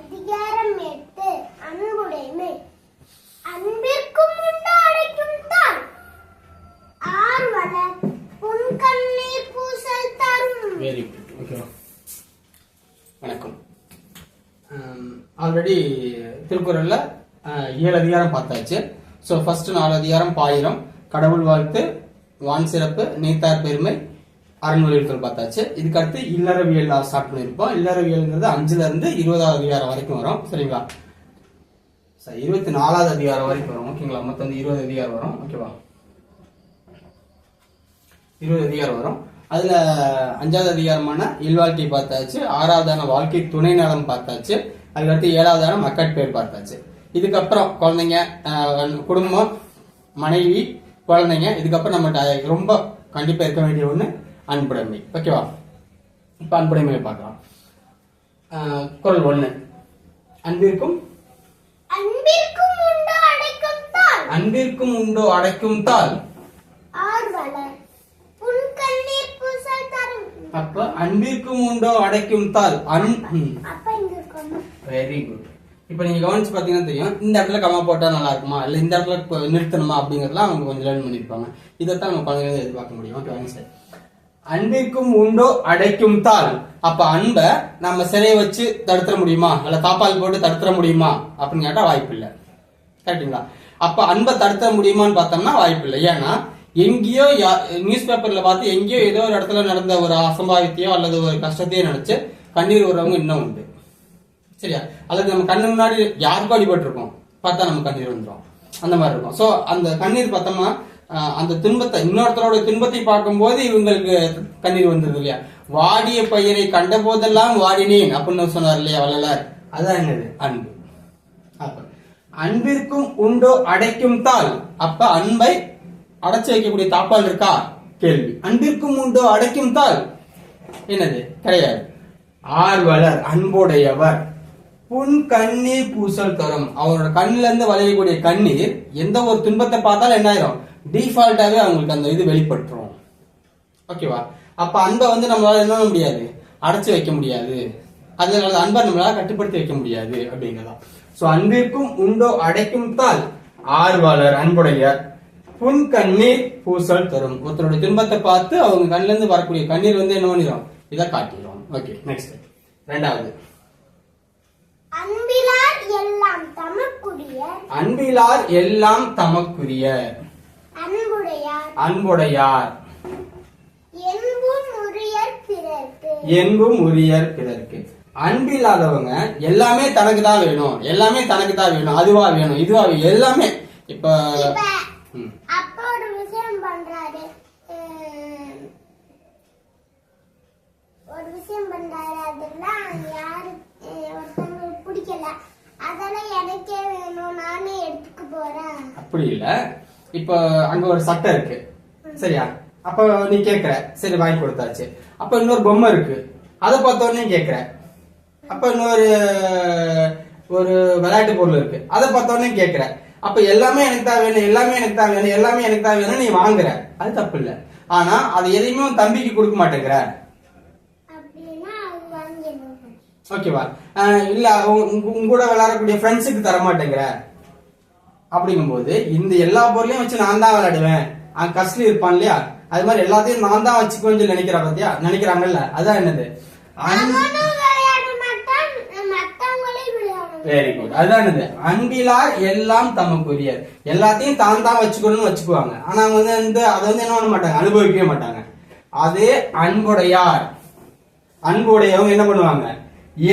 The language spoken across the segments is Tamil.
அதிகாரம் 8 அன்புடைமை. அன்பிற்கும் உண்டு அடைக்கும் தாள் ஆர்வலர் புன்கண்ணீர் பூசல் தரும். Very good. ஓகே, வணக்கம். ஆல்ரெடி திருக்குறள்ல 7 அதிகாரம் பார்த்தாச்சு. ஸோ ஃபர்ஸ்ட் 4 அதிகாரம் பாயிரம், கடவுள் வாழ்த்து, வான் சிறப்பு, நீத்தார் பெருமை, அறநூல்கள் பார்த்தாச்சு. இதுக்கு அடுத்து இல்லறவியல் ஸ்டார்ட் பண்ணிருப்போம். இல்லறவியல்ங்கிறது 5ல இருந்து 20வது அதிகாரம் வரைக்கும் வரும். சரிங்களா? 24வது அதிகாரம் வரைக்கும் வரும். ஓகேங்களா? மொத்தம் 20 அதிகாரம் வரும். ஓகேவா? 20 அதிகாரம் வரும். அதுல 5வது அதிகாரமான இல்வாழ்க்கை பார்த்தாச்சு. 6வதான வாழ்க்கை துணை நலம் பார்த்தாச்சு. அதுக்கடுத்து 7வதான மக்கட்பேர் பார்த்தாச்சு. இதுக்கப்புறம் குழந்தைங்க, குடும்பம், மனைவி, குழந்தைங்க. இதுக்கப்புறம் நம்ம ரொம்ப கண்டிப்பா இருக்க வேண்டிய ஒண்ணு அன்புடைமை. ஓகேவா? இப்ப அன்புடைமையை பார்க்கலாம். குறள் 1. அன்பிற்கும் உண்டோ அடைக்கும் தாள். அன்பிற்கும் உண்டோ அடைக்கும் தாள் ஆர்வலர் புன்கண்ணீர் பூசல் தரும். அப்ப அன்பிற்கும் உண்டோ அடைக்கும் தாள் வெரி குட். இப்ப நீங்க கவனிச்சு பாத்தீங்கன்னா தெரியும், இந்த இடத்துல கமா போட்டா நல்லா இருக்குமா, இல்ல இந்த இடத்துல நிறுத்தணுமா அப்படிங்கறதுலாம் அவங்க கொஞ்சம் லேர்ன் பண்ணிருப்பாங்க. இதைத்தான் நம்ம குழந்தைங்க எதிர்பார்க்க முடியும். ஓகே, அன்பிற்கும் உண்டோ அடைக்கும் தாள். அப்ப அன்பை நம்ம சிறைய வச்சு தடுத்துற முடியுமா, இல்ல தாப்பால் போட்டு தடுத்துற முடியுமா அப்படின்னு கேட்டா வாய்ப்பு இல்லை. கரெக்டுங்களா? அப்ப அன்பை தடுத்துற முடியுமான்னு பார்த்தோம்னா வாய்ப்பு இல்லை. ஏன்னா எங்கேயோ நியூஸ் பேப்பர்ல பார்த்து எங்கேயோ ஏதோ ஒரு இடத்துல நடந்த ஒரு அசம்பாவித்தையோ அல்லது ஒரு கஷ்டத்தையோ நினைச்சு கண்ணீர் விடுறவங்க இன்னும் உண்டு. சரியா? அல்லது நம்ம கண்ணு முன்னாடி யாருக்கும் அடிபட்டிருக்கோம், பார்த்தா நம்ம கண்ணீர் வந்துடும். அந்த மாதிரி இருக்கும். சோ அந்த கண்ணீர் பார்த்தோம்னா அந்த துன்பத்தை, இன்னொருத்தரோட துன்பத்தை பார்க்கும் போது இவங்களுக்கு கண்ணீர் வந்தது இல்லையா? வாடிய பயிரை கண்ட போதெல்லாம் வாடினேன் அப்படின்னு சொன்னார் இல்லையா வள்ளலார்? அதான் என்னது? அன்பு. அப்ப அன்பிற்கும் உண்டோ அடைக்கும் தாள். அப்ப அன்பை அடைச்சு வைக்கக்கூடிய தாப்பால் இருக்கா? கேள்வி. அன்பிற்கும் உண்டோ அடைக்கும் தாள் என்னது? கிடையாது. ஆர்வலர் அன்புடையவர் புன் கண்ணீர் பூசல் தரும். அவரோட கண்ணுல இருந்து வளையக்கூடிய கண்ணீர் எந்த ஒரு துன்பத்தை பார்த்தாலும் என்ன ஆயிரும்? டிஃபால்ட்டாவே அவங்களுக்கு அந்த இது வெளிப்பட்டுரும். ஓகேவா? அப்ப அன்பை நம்மளால என்ன முடியாது? அடைச்சு வைக்க முடியாது. அதனால அன்பை நம்மளால கட்டுப்படுத்தி வைக்க முடியாது அப்படிங்கிறதா. சோ அன்பிற்கும் உண்டோ அடைக்கும் தாள் ஆர்வலர் அன்புடையர் புன் கண்ணீர் பூசல் தரும். ஒருத்தருடைய துன்பத்தை பார்த்து அவங்க கண்ணுல இருந்து வரக்கூடிய கண்ணீர் என்ன பண்ணிடும்? இதை காட்டிடும். ஓகே, நெக்ஸ்ட் 2வது. அன்பிலார் எல்லாம் தமக்குரிய. அன்பிலார் எல்லாம் தமக்குரிய. அன்புடையார். அன்புடையார். என்பும் உரியர் பிறர்க்கு. என்பும் உரியர் பிறர்க்கு. அன்பில்லாதவங்க எல்லாமே தனக்கு தான் வேணும், எல்லாமே தனக்கு தான் வேணும், அதுவா வேணும், இதுவா வேணும், எல்லாமே. இப்ப அப்பா ஒரு விஷயம் பண்றாரு, அதெல்லாம் யாரு ஒருத்தவங்களுக்கு பிடிக்கல, அதெல்லாம் எனக்கே வேணும், நானே எடுத்துக்க போறேன். அப்படி இல்ல. இப்ப அங்க ஒரு சட்டை இருக்கு, சரியா? அப்ப நீ கேக்குற, சரி வாங்கி கொடுத்தாச்சு. அப்ப இன்னொரு பொம்மை இருக்கு, அதை பார்த்தோன்னே கேக்குற. அப்ப இன்னொரு ஒரு விளையாட்டு பொருள் இருக்கு, அதை பார்த்தோன்னே கேக்குற. அப்ப எல்லாமே எனக்கு தான் வேணும், எல்லாமே எனக்கு தான் வேணும், எல்லாமே எனக்கு தான் வேணும் நீ வாங்குற. அது தப்பு இல்ல. ஆனா அது எதையுமே தம்பிக்கு கொடுக்க மாட்டேங்கிற. ஓகேவா? இல்ல உங்க விளையாடக்கூடிய ஃப்ரெண்ட்ஸுக்கு தர மாட்டேங்கிற. அப்படிங்கும் போது இந்த எல்லா பொருளையும் வச்சு நான் தான் விளையாடுவேன், கஷ்டம் இருப்பான் இல்லையா? அது மாதிரி எல்லாத்தையும் நான் தான் வச்சுக்கோன்னு சொல்லி நினைக்கிற பத்தியா, நினைக்கிறாங்கல்ல? அதான் என்னது? Very good. அதான் என்னது? அன்பிலார் எல்லாம் தமக்குரியர். எல்லாத்தையும் தான் தான் வச்சுக்கணும்னு வச்சுக்குவாங்க. ஆனா அவங்க அதை என்ன பண்ண மாட்டாங்க, அனுபவிக்கவே மாட்டாங்க. அதே அன்புடையார், அன்புடையவங்க என்ன பண்ணுவாங்க?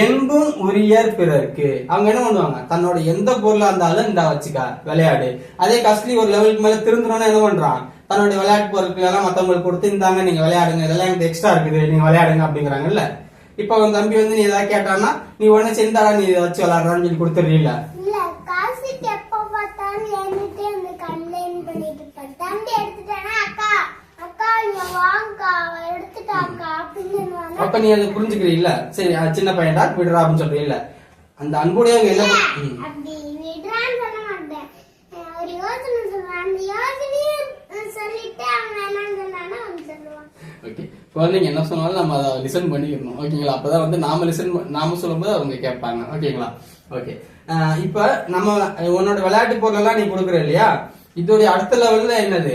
என்பும் உரியர் பிறர்க்கு. அவங்க என்ன பண்ணுவாங்க? தன்னோட எந்த பொருளா இருந்தாலும் இந்த வச்சுக்கா விளையாடு. அதே கஸ்ட்லி ஒரு லெவலுக்கு மேல திருந்தணும்னு என்ன பண்றான்? தன்னுடைய விளையாட்டு பொருட்கள் எல்லாம் மத்தவங்களுக்கு கொடுத்து இருந்தாங்க, நீங்க விளையாடுங்க, இதெல்லாம் எனக்கு எக்ஸ்ட்ரா இருக்குது, நீங்க விளையாடுங்க அப்படிங்கிறாங்கல்ல. இப்ப அவன் தம்பி நீ ஏதாவது கேட்டான்னா நீ உடனே செஞ்சாடா நீ இதை வச்சு விளையாடுறான்னு சொல்லி கொடுத்துறீங்களா? இல்ல, காசுக்கு எப்ப பார்த்தாலும் என்கிட்ட அந்த கம்ப்ளைண்ட் பண்ணிட்டு இருப்பேன். தம்பி எடுத்துட்டானா, அக்கா அக்கா இங்க வாங்கக்கா எடுத்துட்டாக்கா அப்படின்னு. அப்ப நீ அதை புரிஞ்சுக்கிறீல்ல? சரி சின்ன பையன்டா விடுறா அப்படின்னு சொல்றீல்ல? அந்த அன்புடையவங்க என்ன அப்படி விடுறான்னு சொல்ல மாட்டேன், ஒரு யோசனை சொல்றேன். அந்த யோசனையே சொல்லிட்டு அவன் வேணாம்னு சொன்னானா அவன் சொல்லுவான். ஓகே, குழந்தைங்க என்ன சொன்னாலும் நம்ம அதை லிசன் பண்ணிக்கணும். ஓகேங்களா? அப்பதான் வந்து நாம சொல்லும்போது அவங்க கேட்பாங்க. ஓகேங்களா? ஓகே, இப்ப நம்ம உன்னோட விளையாட்டு பொருள் எல்லாம் நீ கொடுக்குற இல்லையா, இதோடைய அடுத்த லெவல்ல என்னது,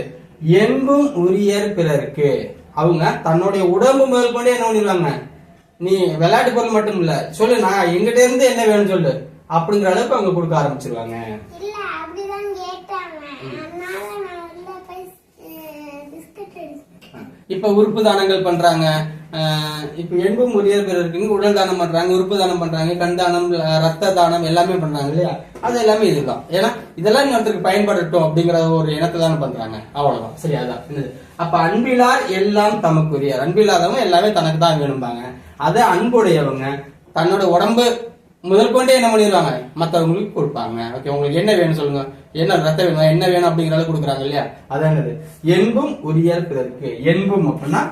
என்பும் உரியர் பிறருக்கு. அவங்க தன்னுடைய உடம்பு முதல் கொண்டு என்ன பண்ணிடுவாங்க, நீ விளையாட்டு பொருள் மட்டும் இல்ல சொல்லு, நான் எங்கிட்ட இருந்து என்ன வேணும்னு சொல்லு அப்படிங்கிற அளவுக்கு அவங்க கொடுக்க ஆரம்பிச்சிருவாங்க. இல்ல அப்படிதான் கேட்டாங்க, அதனால நான் உள்ள போய் பிஸ்கட் எடுத்தேன். இப்ப உறுப்பு தானங்கள் பண்றாங்க. இப்ப என்பும் உரியர் பிறருக்கு உடல் தானம் பண்றாங்க, உறுப்பு தானம் பண்றாங்க, கண் தானம், ரத்த தானம் எல்லாமே பண்றாங்க இல்லையா, அது எல்லாமே இதுதான். ஏன்னா இதெல்லாம் இன்னொருத்தருக்கு பயன்படட்டும் அப்படிங்கிற ஒரு இனத்தை தானே பண்றாங்க, அவ்வளவுதான். சரி, அதான் என்னது. அப்ப அன்பிலார் எல்லாம் தமக்குரியர். அன்பில்லாதவங்க எல்லாமே தனக்கு தான் வேணும்பாங்க. அத அன்புடையவங்க தன்னோட உடம்பு முதல் கொண்டே என்ன பண்ணிடுவாங்க, மற்றவங்களுக்கு கொடுப்பாங்க. ஓகே, உங்களுக்கு என்ன வேணும் சொல்லுங்க, என்ன ரத்தம் வேணும், என்ன வேணும் அப்படிங்கறத கொடுக்குறாங்க இல்லையா, அதான் என்னது என்பும் உரியர் பிறருக்கு. என்பும் அப்படின்னா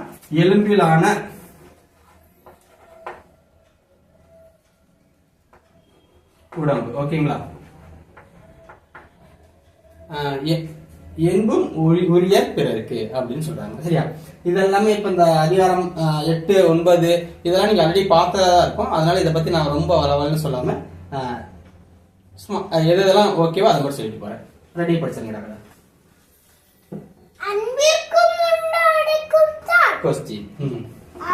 எலும்பிலான உடம்பு. ஓகேங்களா? என்பும் உரியர் பிறருக்கு அப்படின்னு சொல்றாங்க. சரியா? இதெல்லாமே இப்ப இந்த அதிகாரம் 8, 9 இதெல்லாம் நீங்க ஆல்ரெடி பார்த்ததா இருக்கும். அதனால இதை பத்தி நான் ரொம்ப வரவன்னு சொல்லாம எதெல்லாம் ஓகேவோ அதை மட்டும் சொல்லிட்டு போறேன். ரெடி படிச்சுங்க. அன்பிற்கும் உண்டாடிக்கும் தான் கொஸ்டின்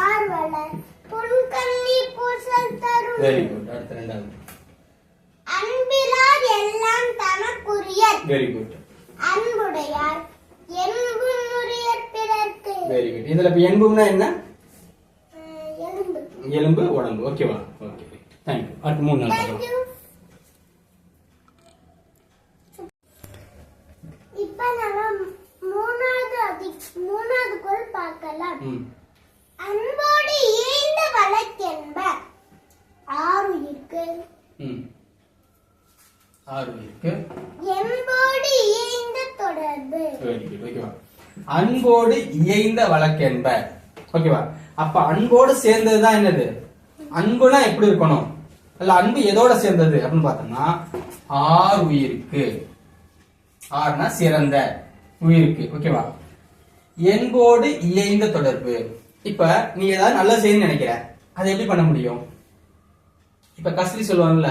ஆர்வலர் புன்கண்ணி பூசல் தரும். Very good. அடுத்த ரெண்டாவது அன்பிலார் எல்லாம் தனக்குரியர். Very good. அன்புடையார் என்பும் உரியர் பிறர்க்கு. Very good. இதுல இப்ப என்பும்னா என்ன, எலும்பு. எலும்பு உடம்பு. ஓகேவா? Okay, thank you. அடுத்து 3 நாள் இப்ப நம்ம மூணாவது குறள் பார்க்கலாம். அன்போடு ஏந்த வழக்கென்ப ஆறுயிர்க்கு. ஆறுயிர்க்கு என்போடு இயைந்த தொடர்பு. Very good. ஓகேவா? அன்போடு இயைந்த வழக்கென்ப. ஓகேவா? அப்ப அன்போடு சேர்ந்ததுதான் என்னது, அன்புனா எப்படி இருக்கணும், அல்ல அன்பு எதோட சேர்ந்தது அப்படின்னு பார்த்தோம்னா ஆறுயிருக்கு. ஆறுனா சிறந்த உயிருக்கு. ஓகேவா? என்போடு இயைந்த தொடர்பு. இப்ப நீ ஏதாவது நல்ல செய்யணும்னு நினைக்கிற, அதை எப்படி பண்ண முடியும்? இப்ப கஸ்லி சொல்லுவாங்கல்ல,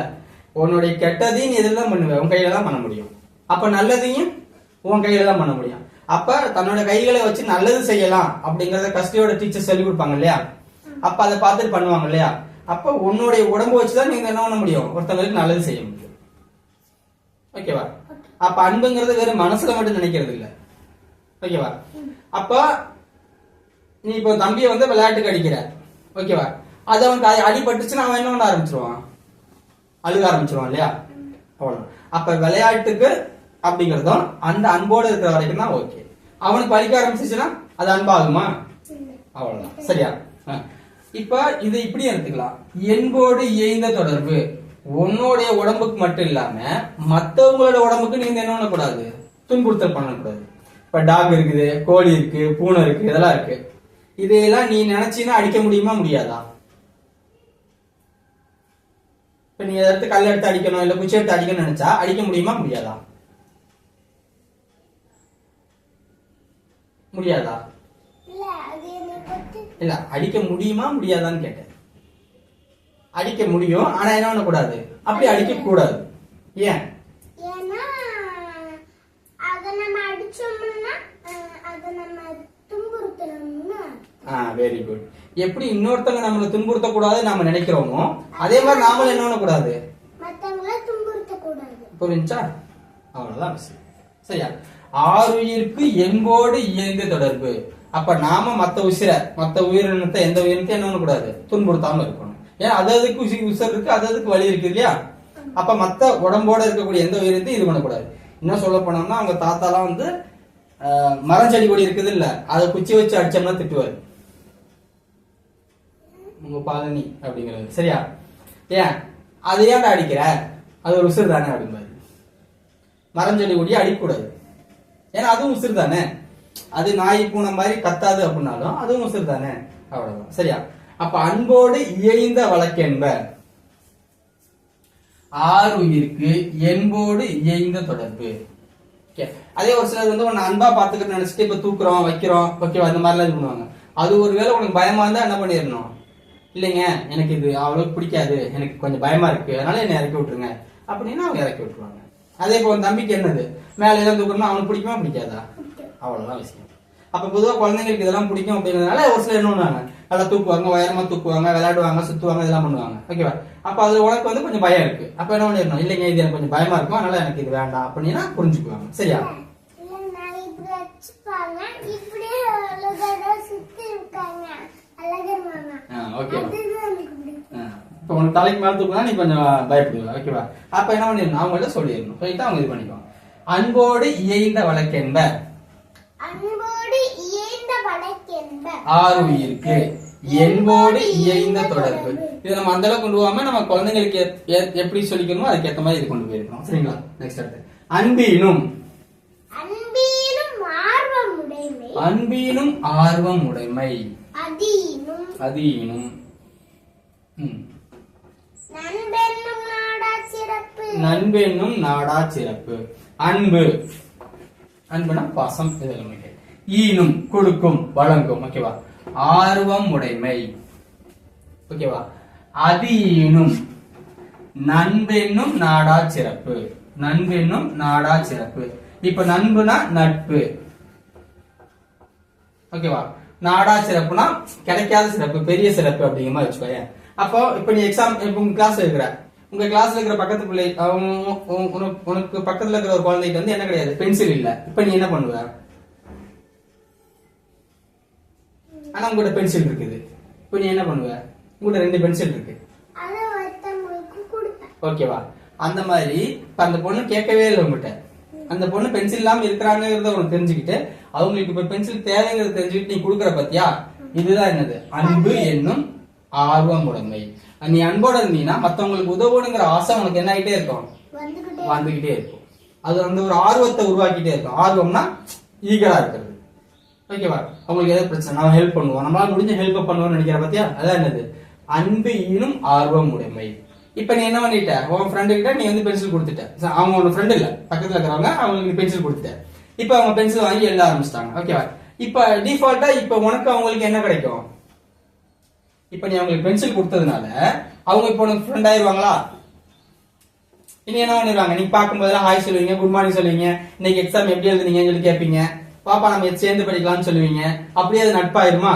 உன்னுடைய கெட்டதையும் நீ எதில் தான் பண்ணுவ, உன் கையில தான் பண்ண முடியும். அப்ப நல்லதையும் உன் கையில தான் பண்ண முடியும். அப்ப தன்னோட கைகளை வச்சு நல்லது செய்யலாம் அப்படிங்கறத கஸ்லியோட டீச்சர் சொல்லி கொடுப்பாங்க இல்லையா, அப்ப அதை பார்த்துட்டு பண்ணுவாங்க இல்லையா. அப்ப உன்னுடைய உடம்பு வச்சுதான் நீங்க என்ன பண்ண முடியும், ஒருத்தவங்களுக்கு நல்லது செய்ய முடியும். ஓகேவா? அப்ப அன்புங்கிறது வெறும் மனசுல மட்டும் நினைக்கிறது இல்ல. ஓகேவா? அப்ப நீ இப்போ தம்பியை வந்து விளையாட்டுக்கு அடிக்கிற. ஓகேவா? அது அவனுக்கு அடிபட்டுச்சுன்னா அவன் என்ன பண்ண ஆரம்பிச்சிருவான், அழுக ஆரம்பிச்சிருவான் இல்லையா. அவ்வளவு. அப்ப விளையாட்டுக்கு அப்படிங்கறதும் அந்த அன்போடு இருக்கிற வரைக்கும் தான் ஓகே. அவனுக்கு பழிக்க ஆரம்பிச்சிச்சுன்னா அது அன்பாகுமா? அவ்வளவுதான். சரியா? இப்ப இது இப்படி எடுத்துக்கலாம். என்போடு இயைந்த தொடர்பு. உன்னுடைய உடம்புக்கு மட்டும் இல்லாம மத்தவங்களோட உடம்புக்கு நீங்க என்ன பண்ணக்கூடாது, துன்புறுத்தல் பண்ணக்கூடாது. இப்ப டாக் இருக்குது, கோழி இருக்கு, பூனை இருக்கு, இதெல்லாம் இருக்கு. இதையெல்லாம் நீ நினைச்சீன்னா அடிக்க முடியுமா, முடியாதா? இப்ப நீ எடுத்து கல் எடுத்து அடிக்கணும், இல்ல குச்சி எடுத்து அடிக்கணும்னு நினைச்சா அடிக்க முடியுமா, முடியாதா? முடியாதா? இல்ல, அடிக்க முடியுமா முடியாதான்னு கேட்டேன். அடிக்க முடியும், ஆனா என்ன பண்ணக்கூடாது, அப்படி அடிக்க கூடாது. ஏன்? Very good. எப்படி இன்னொருத்தவங்க நம்மள துன்புறுத்த கூடாது நாம நினைக்கிறோமோ அதே மாதிரி நாமளும் என்ன பண்ண கூடாது, புரிஞ்சா? அவ்வளவுதான். சரியா? ஆறுயிருக்கு என்போடு இயைந்த தொடர்பு. அப்ப நாம மத்த உயிரினத்தை எந்த உயிரினத்தை என்ன பண்ணக்கூடாது, துன்புறுத்தாம இருக்கணும். ஏன்னா அதுக்கு உயிர் இருக்கு, அதுக்கு வலி இருக்கு இல்லையா. அப்ப மத்த உடம்போட இருக்கக்கூடிய எந்த உயிரினத்தையும் இது பண்ணக்கூடாது. இன்னும் சொல்ல போனோம்னா அவங்க தாத்தாலாம் வந்து மரம் செடி கொடி இருக்குது இல்ல, அதை குச்சி வச்சு அடிச்சோம்னா திட்டுவாரு, உங்க பாலனி அப்படிங்கிறது. சரியா? ஏன் அது ஏன்டா அடிக்கிற, அது ஒரு உசுறு தானே அப்படிம்பாரு. மரம் செடி கொடியை அடிக்கக்கூடாது, ஏன்னா அதுவும் உசுறு தானே. அது நாய் பூனை மாதிரி கத்தாது அப்படின்னாலும் அதுவும் உசுறு தானே. அவ்வளவுதான். சரியா? அப்ப அன்போடு இயைந்த வழக்கென்ப ஆறுயிருக்கு என்போடு இயைந்த தொடர்பு. அதே ஒரு சிலர் வந்து உன்னை அன்பா பாத்துக்கிட்டு நினைச்சிட்டு இப்ப தூக்குறோம் வைக்கிறோம் ஓகேவா இந்த மாதிரிலாம் இது பண்ணுவாங்க. அது ஒருவேளை உனக்கு பயமா இருந்தா என்ன பண்ணிடணும், இல்லைங்க எனக்கு இது அவ்வளவு பிடிக்காது, எனக்கு கொஞ்சம் பயமா இருக்கு, அதனால என்னை இறக்கி விட்டுருங்க அப்படின்னா அவங்க இறக்கி விட்டுருவாங்க. அதே போல தம்பிக்கு என்னது மேல ஏதாவது தூக்கணும்னா அவனுக்கு பிடிக்குமா பிடிக்காதா, அவ்வளவுதான் விஷயம். அப்ப பொதுவா குழந்தைங்களுக்கு இதெல்லாம் பிடிக்கும் அப்படிங்கிறதுனால ஒரு சிலர் என்ன பண்ணுவாங்க, நல்லா தூக்குவாங்க, உயரமா தூக்குவாங்க, விளையாடுவாங்க, சுத்துவாங்க, இதெல்லாம் பண்ணுவாங்க ஓகேவா. அப்ப அது உனக்கு வந்து கொஞ்சம் பயம் இருக்கு, அப்ப என்ன பண்ணிடணும், இல்லைங்க இது எனக்கு கொஞ்சம் பயமா இருக்கும் அதனால எனக்கு இது வேண்டாம் அப்படின்னா புரிஞ்சுக்குவாங்க. சரியா? இப்ப உனக்கு தலைக்கு மேல தூக்குனா நீ கொஞ்சம் பயப்படுவ ஓகேவா. அப்ப என்ன பண்ணிடணும், அவங்கள்ட்ட சொல்லிடணும், சொல்லிட்டு அவங்க இது பண்ணிக்குவாங்க. அன்போடு இயைந்த வழக்கென்ப ஆருயிருக்கு என்போடு இயைந்த தொடர்பு. இது நம்ம அந்த அளவுக்கு கொண்டு போகாம நம்ம குழந்தைங்களுக்கு எப்படி சொல்லிக்கணுமோ அதுக்கு ஏத்த மாதிரி இது கொண்டு போயிருக்கோம். சரிங்களா? நெக்ஸ்ட் அடுத்து அன்பினும் அன்பினும் ஆர்வம் உடைமை அதீனும் நண்பென்னும் நாடா சிறப்பு. அன்பு அன்புனா பாசம், ஈனும் கொடுக்கும் வழங்கும் ஓகேவா. ஆர்வம் உடைமை ஓகேவா. அதீனும் நண்பென்னும் நாடா சிறப்பு. நண்பென்னும் நாடா சிறப்பு. இப்ப நண்புனா நட்பு ஓகேவா. நாடா சிறப்புனா கிடைக்காத சிறப்பு, பெரிய சிறப்பு அப்படிங்கிற மாதிரி வச்சுக்கோங்க. அப்போ இப்ப நீ எக்ஸாம் உங்க கிளாஸ்ல இருக்கிற, உங்க கிளாஸ்ல இருக்கிற பக்கத்து பிள்ளை உனக்கு பக்கத்துல இருக்கிற ஒரு குழந்தைக்கு வந்து என்ன கிடையாது, பென்சில் இல்ல. இப்ப நீ என்ன பண்ணுவ, ஆனா உங்ககிட்ட பென்சில் இருக்குது. இப்ப நீ என்ன பண்ணுவ, உங்ககிட்ட 2 பென்சில் இருக்கு ஓகேவா. அந்த மாதிரி அந்த பொண்ணு கேட்கவே இல்லை உங்ககிட்ட, அந்த பொண்ணு பென்சில் இல்லாம இருக்கிறாங்கிறத உனக்கு தெரிஞ்சுக்கிட்டு அவங்களுக்கு இப்ப பென்சில் தேவைங்கிறத தெரிஞ்சுக்கிட்டு நீ கொடுக்குற பத்தியா, இதுதான் என்னது அன்பு என்னும் ஆர்வம் உடைமை. நீ அன்போட இருந்தீங்கன்னா மத்தவங்களுக்கு உதவணுங்கிற ஆசை உனக்கு என்ன ஆகிட்டே இருக்கும், வந்துகிட்டே இருக்கும். அது வந்து ஒரு ஆர்வத்தை உருவாக்கிட்டே இருக்கும். ஆர்வம்னா ஈகரா இருக்கிறது ஓகேவா. அவங்களுக்கு ஏதாவது பிரச்சனை நம்ம ஹெல்ப் பண்ணுவோம், நம்மளால முடிஞ்ச ஹெல்ப் பண்ணுவோம்னு நினைக்கிற பத்தியா, அதான் என்னது அன்பு ஈனும் ஆர்வம் உடைமை. இப்ப நீ என்ன பண்ணிட்ட, உன் ஃப்ரெண்டு கிட்ட நீ வந்து பென்சில் கொடுத்துட்ட, அவங்க ஒரு ஃப்ரெண்ட் இல்ல பக்கத்துல இருக்கிறவங்க, அவங்களுக்கு பென்சில் கொடுத்துட்ட. இப்ப அவங்க பென்சில் வாங்கி எழுத ஆரம்பிச்சிட்டாங்க ஓகேவா. இப்ப டிஃபால்ட்டா இப்ப உனக்கு அவங்களுக்கு என்ன கிடைக்கும், இப்ப நீ அவங்களுக்கு பென்சில் கொடுத்ததுனால அவங்க இப்ப உனக்கு ஃப்ரெண்ட் ஆயிருவாங்களா. இனி என்ன பண்ணிடுவாங்க, நீ பார்க்கும்போதெல்லாம் ஹாய் சொல்லுவீங்க, குட் மார்னிங் சொல்லுவீங்க, இன்னைக்கு எக்ஸாம் எப்படி எழுதுனீங்கன்னு சொல்லி கேட்பீங்க, பாப்பா நம்ம சேர்ந்து படிக்கலாம்னு சொல்லுவீங்க. அப்படியே அது நட்பாயிருமா.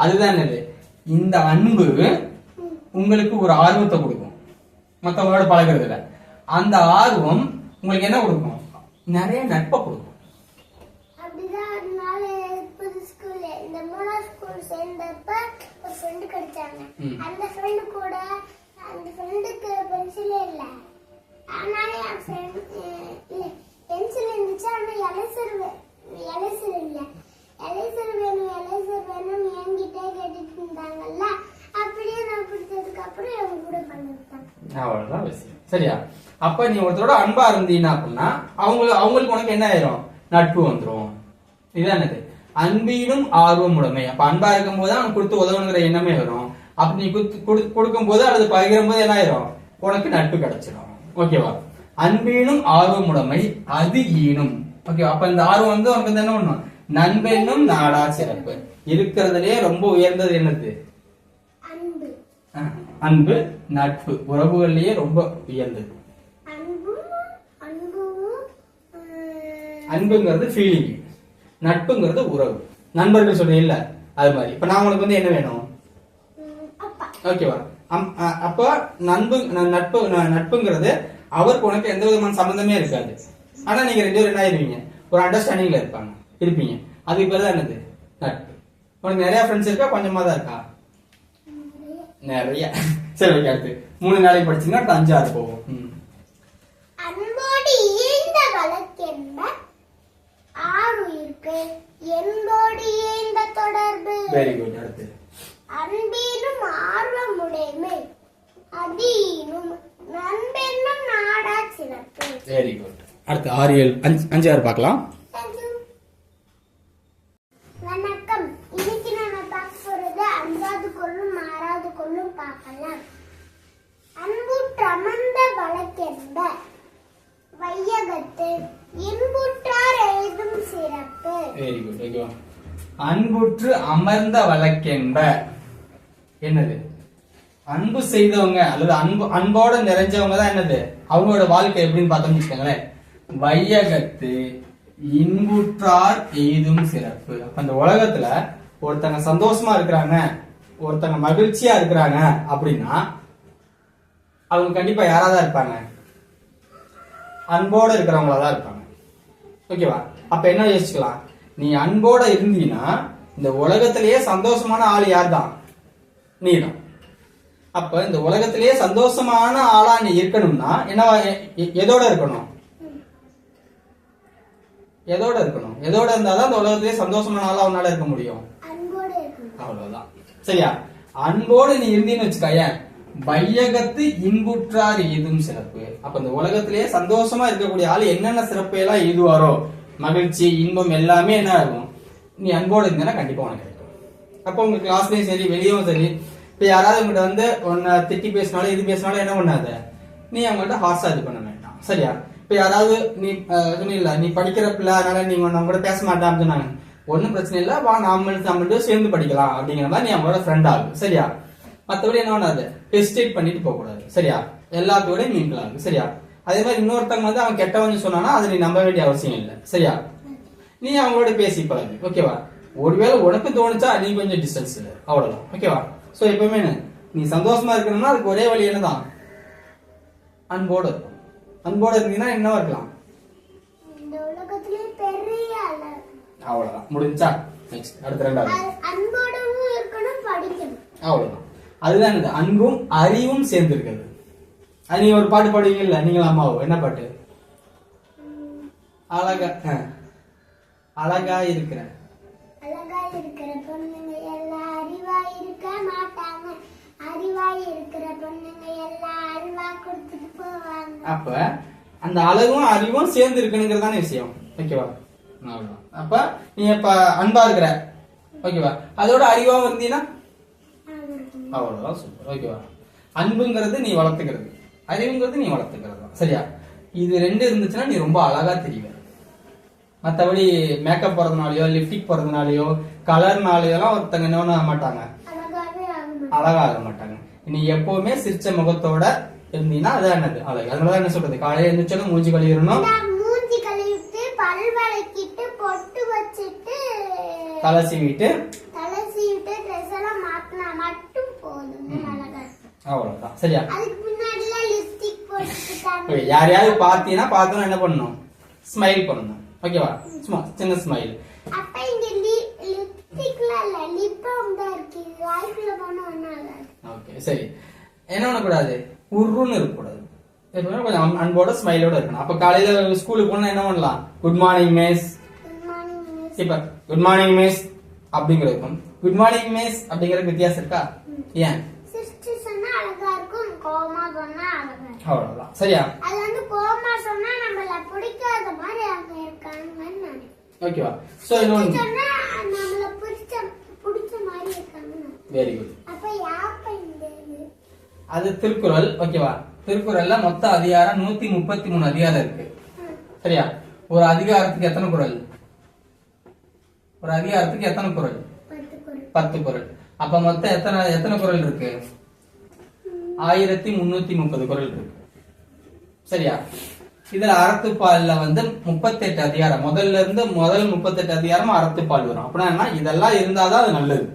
அதுதான் என்னது, இந்த அன்பு உங்களுக்கு ஒரு ஆர்வத்தை கொடுக்கும் மத்தவங்களோட பழகிறதுல. அந்த ஆர்வம் உங்களுக்கு என்ன கொடுக்கும், நிறைய நட்பை கொடுக்கும். அந்த ஃப்ரெண்ட் கூட அந்த ஃப்ரெண்டுக்கு பென்சிலே இல்ல, ஆனாலே என் ஃப்ரெண்ட் இல்ல பென்சில் இருந்துச்சு, ஆனா எலைசர் இல்ல. எலைசர் வேணும் என்கிட்டே கேட்டுட்டு இருந்தாங்கல்ல, அப்படியே நான் பிடிச்சதுக்கு அப்புறம் என் கூட பண்ணிருக்காங்க. அவ்வளவுதான் விஷயம். சரியா? அப்ப நீ ஒருத்தரோட அன்பா இருந்தீங்கன்னா அப்படின்னா அவங்களுக்கு உனக்கு என்ன ஆயிரும், நட்பு வந்துரும். இதுதான் என்னது அன்பினும் ஆர்வம் உடைமை. அப்ப அன்பா இருக்கும் போது அவனுக்கு கொடுத்து உதவணுங்கிற எண்ணமே வரும். அப்ப நீ கொடுக்கும் போது அல்லது பகிரும் போது என்ன ஆயிரும், உனக்கு நட்பு கிடைச்சிடும் ஓகேவா. அன்பினும் ஆர்வம் உடைமை அது ஈனும் ஓகே. அப்ப இந்த ஆர்வம் வந்து உனக்கு என்ன பண்ணும், நண்பென்னும் நாடா சிறப்பு. இருக்கிறதுலயே ரொம்ப உயர்ந்தது என்னது, அன்பு நட்பு. உறவுகள்லயே ரொம்ப உயர்ந்தது அன்புங்கிறது ஃபீலிங், நட்புங்கிறது உறவு. நண்பர்கள் சொல்றீங்கல்ல அது மாதிரி. இப்ப நான் உனக்கு வந்து என்ன வேணும் ஓகேவா. அப்ப நட்புங்கிறது அவருக்கு உனக்கு எந்த விதமான சம்பந்தமே இருக்காது, ஆனா நீங்க 2 பேரும் என்ன ஆயிருவீங்க, ஒரு அண்டர்ஸ்டாண்டிங்ல இருப்பீங்க. அதுக்கு பேர் தான் என்னது நட்பு. உனக்கு நிறைய ஃப்ரெண்ட்ஸ் இருக்கா, கொஞ்சமா தான் இருக்கா, நிறைய. சரி ஓகே. அடுத்து 3 நாளைக்கு படிச்சீங்கன்னா 5 6 போகும். அன்போடு இயைந்த வழக்கென்ப ஆருயிருக்கு என்போடு இயைந்த தொடர்பு. Very good. அடுத்து அன்பினும் ஆர்வம் உடைமை அதீனும் நண்பென்னும் நாடா சிறப்பு. Very good. அடுத்து 6 7 5 6 பார்க்கலாம். வணக்கம். இன்னைக்கு நம்ம பார்க்க போறது 5வது கொள்ளும் 6வது கொள்ளும் பார்க்கலாம். அன்புற்றமர்ந்த வழக்கென்ப வையகத்து இன்புற்றார் சிறப்பு. Very good. ஓகேவா? அன்புற்று அமர்ந்த வழக்கென்ப என்னது? அன்பு செய்தவங்க அல்லது அன்போட நிறைஞ்சவங்க தான் என்னது அவங்களோட வாழ்க்கை எப்படின்னு பார்த்தோம்னு வச்சுக்கோங்களேன். வையகத்து இன்புற்றார் எய்தும் சிறப்பு. அப்ப அந்த உலகத்துல ஒருத்தங்க சந்தோஷமா இருக்கிறாங்க, ஒருத்தங்க மகிழ்ச்சியா இருக்கிறாங்க அப்படின்னா அவங்க கண்டிப்பா யாராதான் இருப்பாங்க? அன்போட இருக்கிறவங்களா தான் இருப்பாங்க. ஓகேவா? அப்ப என்ன யோசிச்சுக்கலாம், நீ அன்போட இருந்தீன்னா இந்த உலகத்திலேயே சந்தோஷமான ஆள் யார் தான்? நீ தான். அப்ப இந்த உலகத்திலேயே சந்தோஷமான ஆளா நீ இருக்கணும்னா என்னவா எதோட இருக்கணும்? எதோட இருக்கணும்? எதோட இருந்தாதான் இந்த உலகத்திலேயே சந்தோஷமான ஆளா உன்னால இருக்க முடியும். அவ்வளவுதான். சரியா? அன்போடு நீ இருந்தீன்னு வச்சுக்காயேன், வையகத்து இன்புற்றார் எய்தும் சிறப்பு. அப்ப இந்த உலகத்திலேயே சந்தோஷமா இருக்கக்கூடிய ஆள் என்னென்ன சிறப்பு எல்லாம் எய்துவாரோ, மகிழ்ச்சி இன்பம் எல்லாமே என்ன ஆகும்? நீ அன்போடு இருந்தீங்கன்னா கண்டிப்பா உனக்கு கிடைக்கும். அப்போ உங்க கிளாஸ்லயும் சரி வெளியும் சரி இப்ப யாராவது உங்ககிட்ட வந்து உன்னை திட்டி பேசினாலும் இது பேசினாலும் என்ன பண்ணாத, நீ அவங்கள்ட்ட ஹார்ஸா இது பண்ண வேண்டாம். சரியா? இப்ப யாராவது நீ சொன்ன நீ படிக்கிற பிள்ளை அதனால நீங்க நம்ம கூட பேச மாட்டான்னு சொன்னாங்க, ஒன்னும் பிரச்சனை இல்ல, வா நம்மள்ட்ட சேர்ந்து படிக்கலாம் அப்படிங்கிற மாதிரி நீ அவங்களோட ஃப்ரெண்ட் ஆகும். சரியா? மற்றபடி என்ன பண்ணாது, ஹெசிடேட் பண்ணிட்டு போக கூடாது. சரியா? எல்லாத்தோட மீன்கள் ஆகும். சரியா? அதே மாதிரி இன்னொருத்தவங்க வந்து அவன் கெட்டவன்னு சொன்னானா அதை நீ நம்ப வேண்டிய அவசியம் இல்லை. சரியா? நீ அவங்களோட பேசி பழகு. ஓகேவா? ஒருவேளை உனக்கு தோணுச்சா நீ கொஞ்சம் டிஸ்டன்ஸ் இல்லை, அவ்வளவுதான். ஓகேவா? சோ எப்பவுமே நீ சந்தோஷமா இருக்கணும்னா அதுக்கு ஒரே வழி என்னதான்? அன்போட இருக்கும். அன்போட இருந்தீங்கன்னா என்னவா இருக்கலாம்? அவ்வளவுதான். முடிஞ்சா நெக்ஸ்ட் அடுத்த ரெண்டாவது அன்போடவும் இருக்கணும், படிக்கணும். அவ்வளவுதான். அதுதான் இது அன்பும் அறிவும் சேர்ந்து இருக்கிறது. அது நீங்க ஒரு பாட்டு பாடுவீங்கல்ல நீங்களும் அம்மாவும், என்ன பாட்டு? அழகா அழகா இருக்கிற அழகா இருக்கிற பொண்ணுங்க எல்லாம் அறிவாய் இருக்க மாட்டாங்க, அறிவாய் இருக்கிற பொண்ணுங்க எல்லாம் அறிவா கொடுத்துட்டு போவாங்க. அப்ப அந்த அழகும் அறிவும் சேர்ந்து இருக்கணுங்கிறதான விஷயம். ஓகேவா? அப்ப நீ இப்ப அன்பா இருக்கிற, ஓகேவா, அதோட அறிவாவும் இருந்தீங்கன்னா அவ்வளவுதான். சூப்பர். ஓகேவா? அன்புங்கிறது நீ வளர்த்துக்கிறது, அறிவுங்கிறது நீ வளர்த்துக்கிறது. சரியா? இது ரெண்டு இருந்துச்சுன்னா நீ ரொம்ப அழகா தெரியுவ. மற்றபடி மேக்கப் போறதுனாலயோ லிப்டிக் போறதுனாலயோ கலர்னாலயோ எல்லாம் ஒருத்தங்க என்ன பண்ண மாட்டாங்க, அழகா ஆக மாட்டாங்க. நீ எப்பவுமே சிரிச்ச முகத்தோட இருந்தீங்கன்னா அது என்னது அழகு. அதனால என்ன சொல்றது, காலையில எழுந்திரிச்சோன்னு மூஞ்சி கழுவிடணும், மூஞ்சி கழுவிட்டு பல் விளக்கிட்டு பொட்டு வச்சிட்டு தலை சீவிட்டு ட்ரெஸ் எல்லாம் மாத்தினா மட்டும் போதும், அழகா. அவ்வளவுதான். சரியா? அதுக்கு முன்னாடி லிப்ஸ்டிக் போட்டுட்டாங்க. யாரையாவது பார்த்தீங்கன்னா பார்த்தோன்னா என்ன பண்ணணும், ஸ்மைல் பண்ணணும். ஓகேவா? சும்மா சின்ன ஸ்மைல். அப்ப இங்க லிப்ஸ்டிக்ல இல்ல லிப் பாம் தான் இருக்கு, லைஃப்ல போனா ஒண்ணால. ஓகே சரி. என்ன பண்ணக்கூடாது, உருன்னு இருக்கக்கூடாது, கொஞ்சம் அன்போட ஸ்மைலோட இருக்கணும். அப்ப காலையில ஸ்கூலுக்கு போனா என்ன பண்ணலாம், குட் மார்னிங் மிஸ், இப்ப குட் மார்னிங் மிஸ் அப்படிங்கிறதுக்கும் குட் மார்னிங் மிஸ் அப்படிங்கிற வித்தியாசம் இருக்கா? ஏன்? சிரிச்சு சொன்னா அழகா இருக்கும், கோவமா சொன்னா அழகா இருக்கும். அவ்வளவுதான். சரியா? அது வந்து கோவமா சொன்னா நம்மள பிடிக்காத மாதிரி அவங்க இருக்காங்கன்னு நினைக்கிறேன். ஓகேவா? சோ இன்னொன்னு சொன்னா நம்மள பிடிச்ச மாதிரி இருக்காங்க. Very good. அப்ப யாப்ப இந்த அது திருக்குறள். ஓகேவா? திருக்குறள்ல மொத்த அதிகாரம் 133 அதிகாரம் இருக்கு. சரியா? ஒரு அதிகாரத்துக்கு எத்தனை குறள்? ஒரு அதிகாரத்துக்கு எத்தனை குறள்? 10 குறள். அப்ப மொத்தம் எத்தனை குறள் இருக்கு? 1330 குறள் இருக்கு. சரியா? இதுல அறத்துப்பால்ல வந்து 38 அதிகாரம், முதல் 38 அதிகாரம் அறத்துப்பால் வரும். அப்படின்னா இதெல்லாம் இருந்தாதான் அது நல்லது.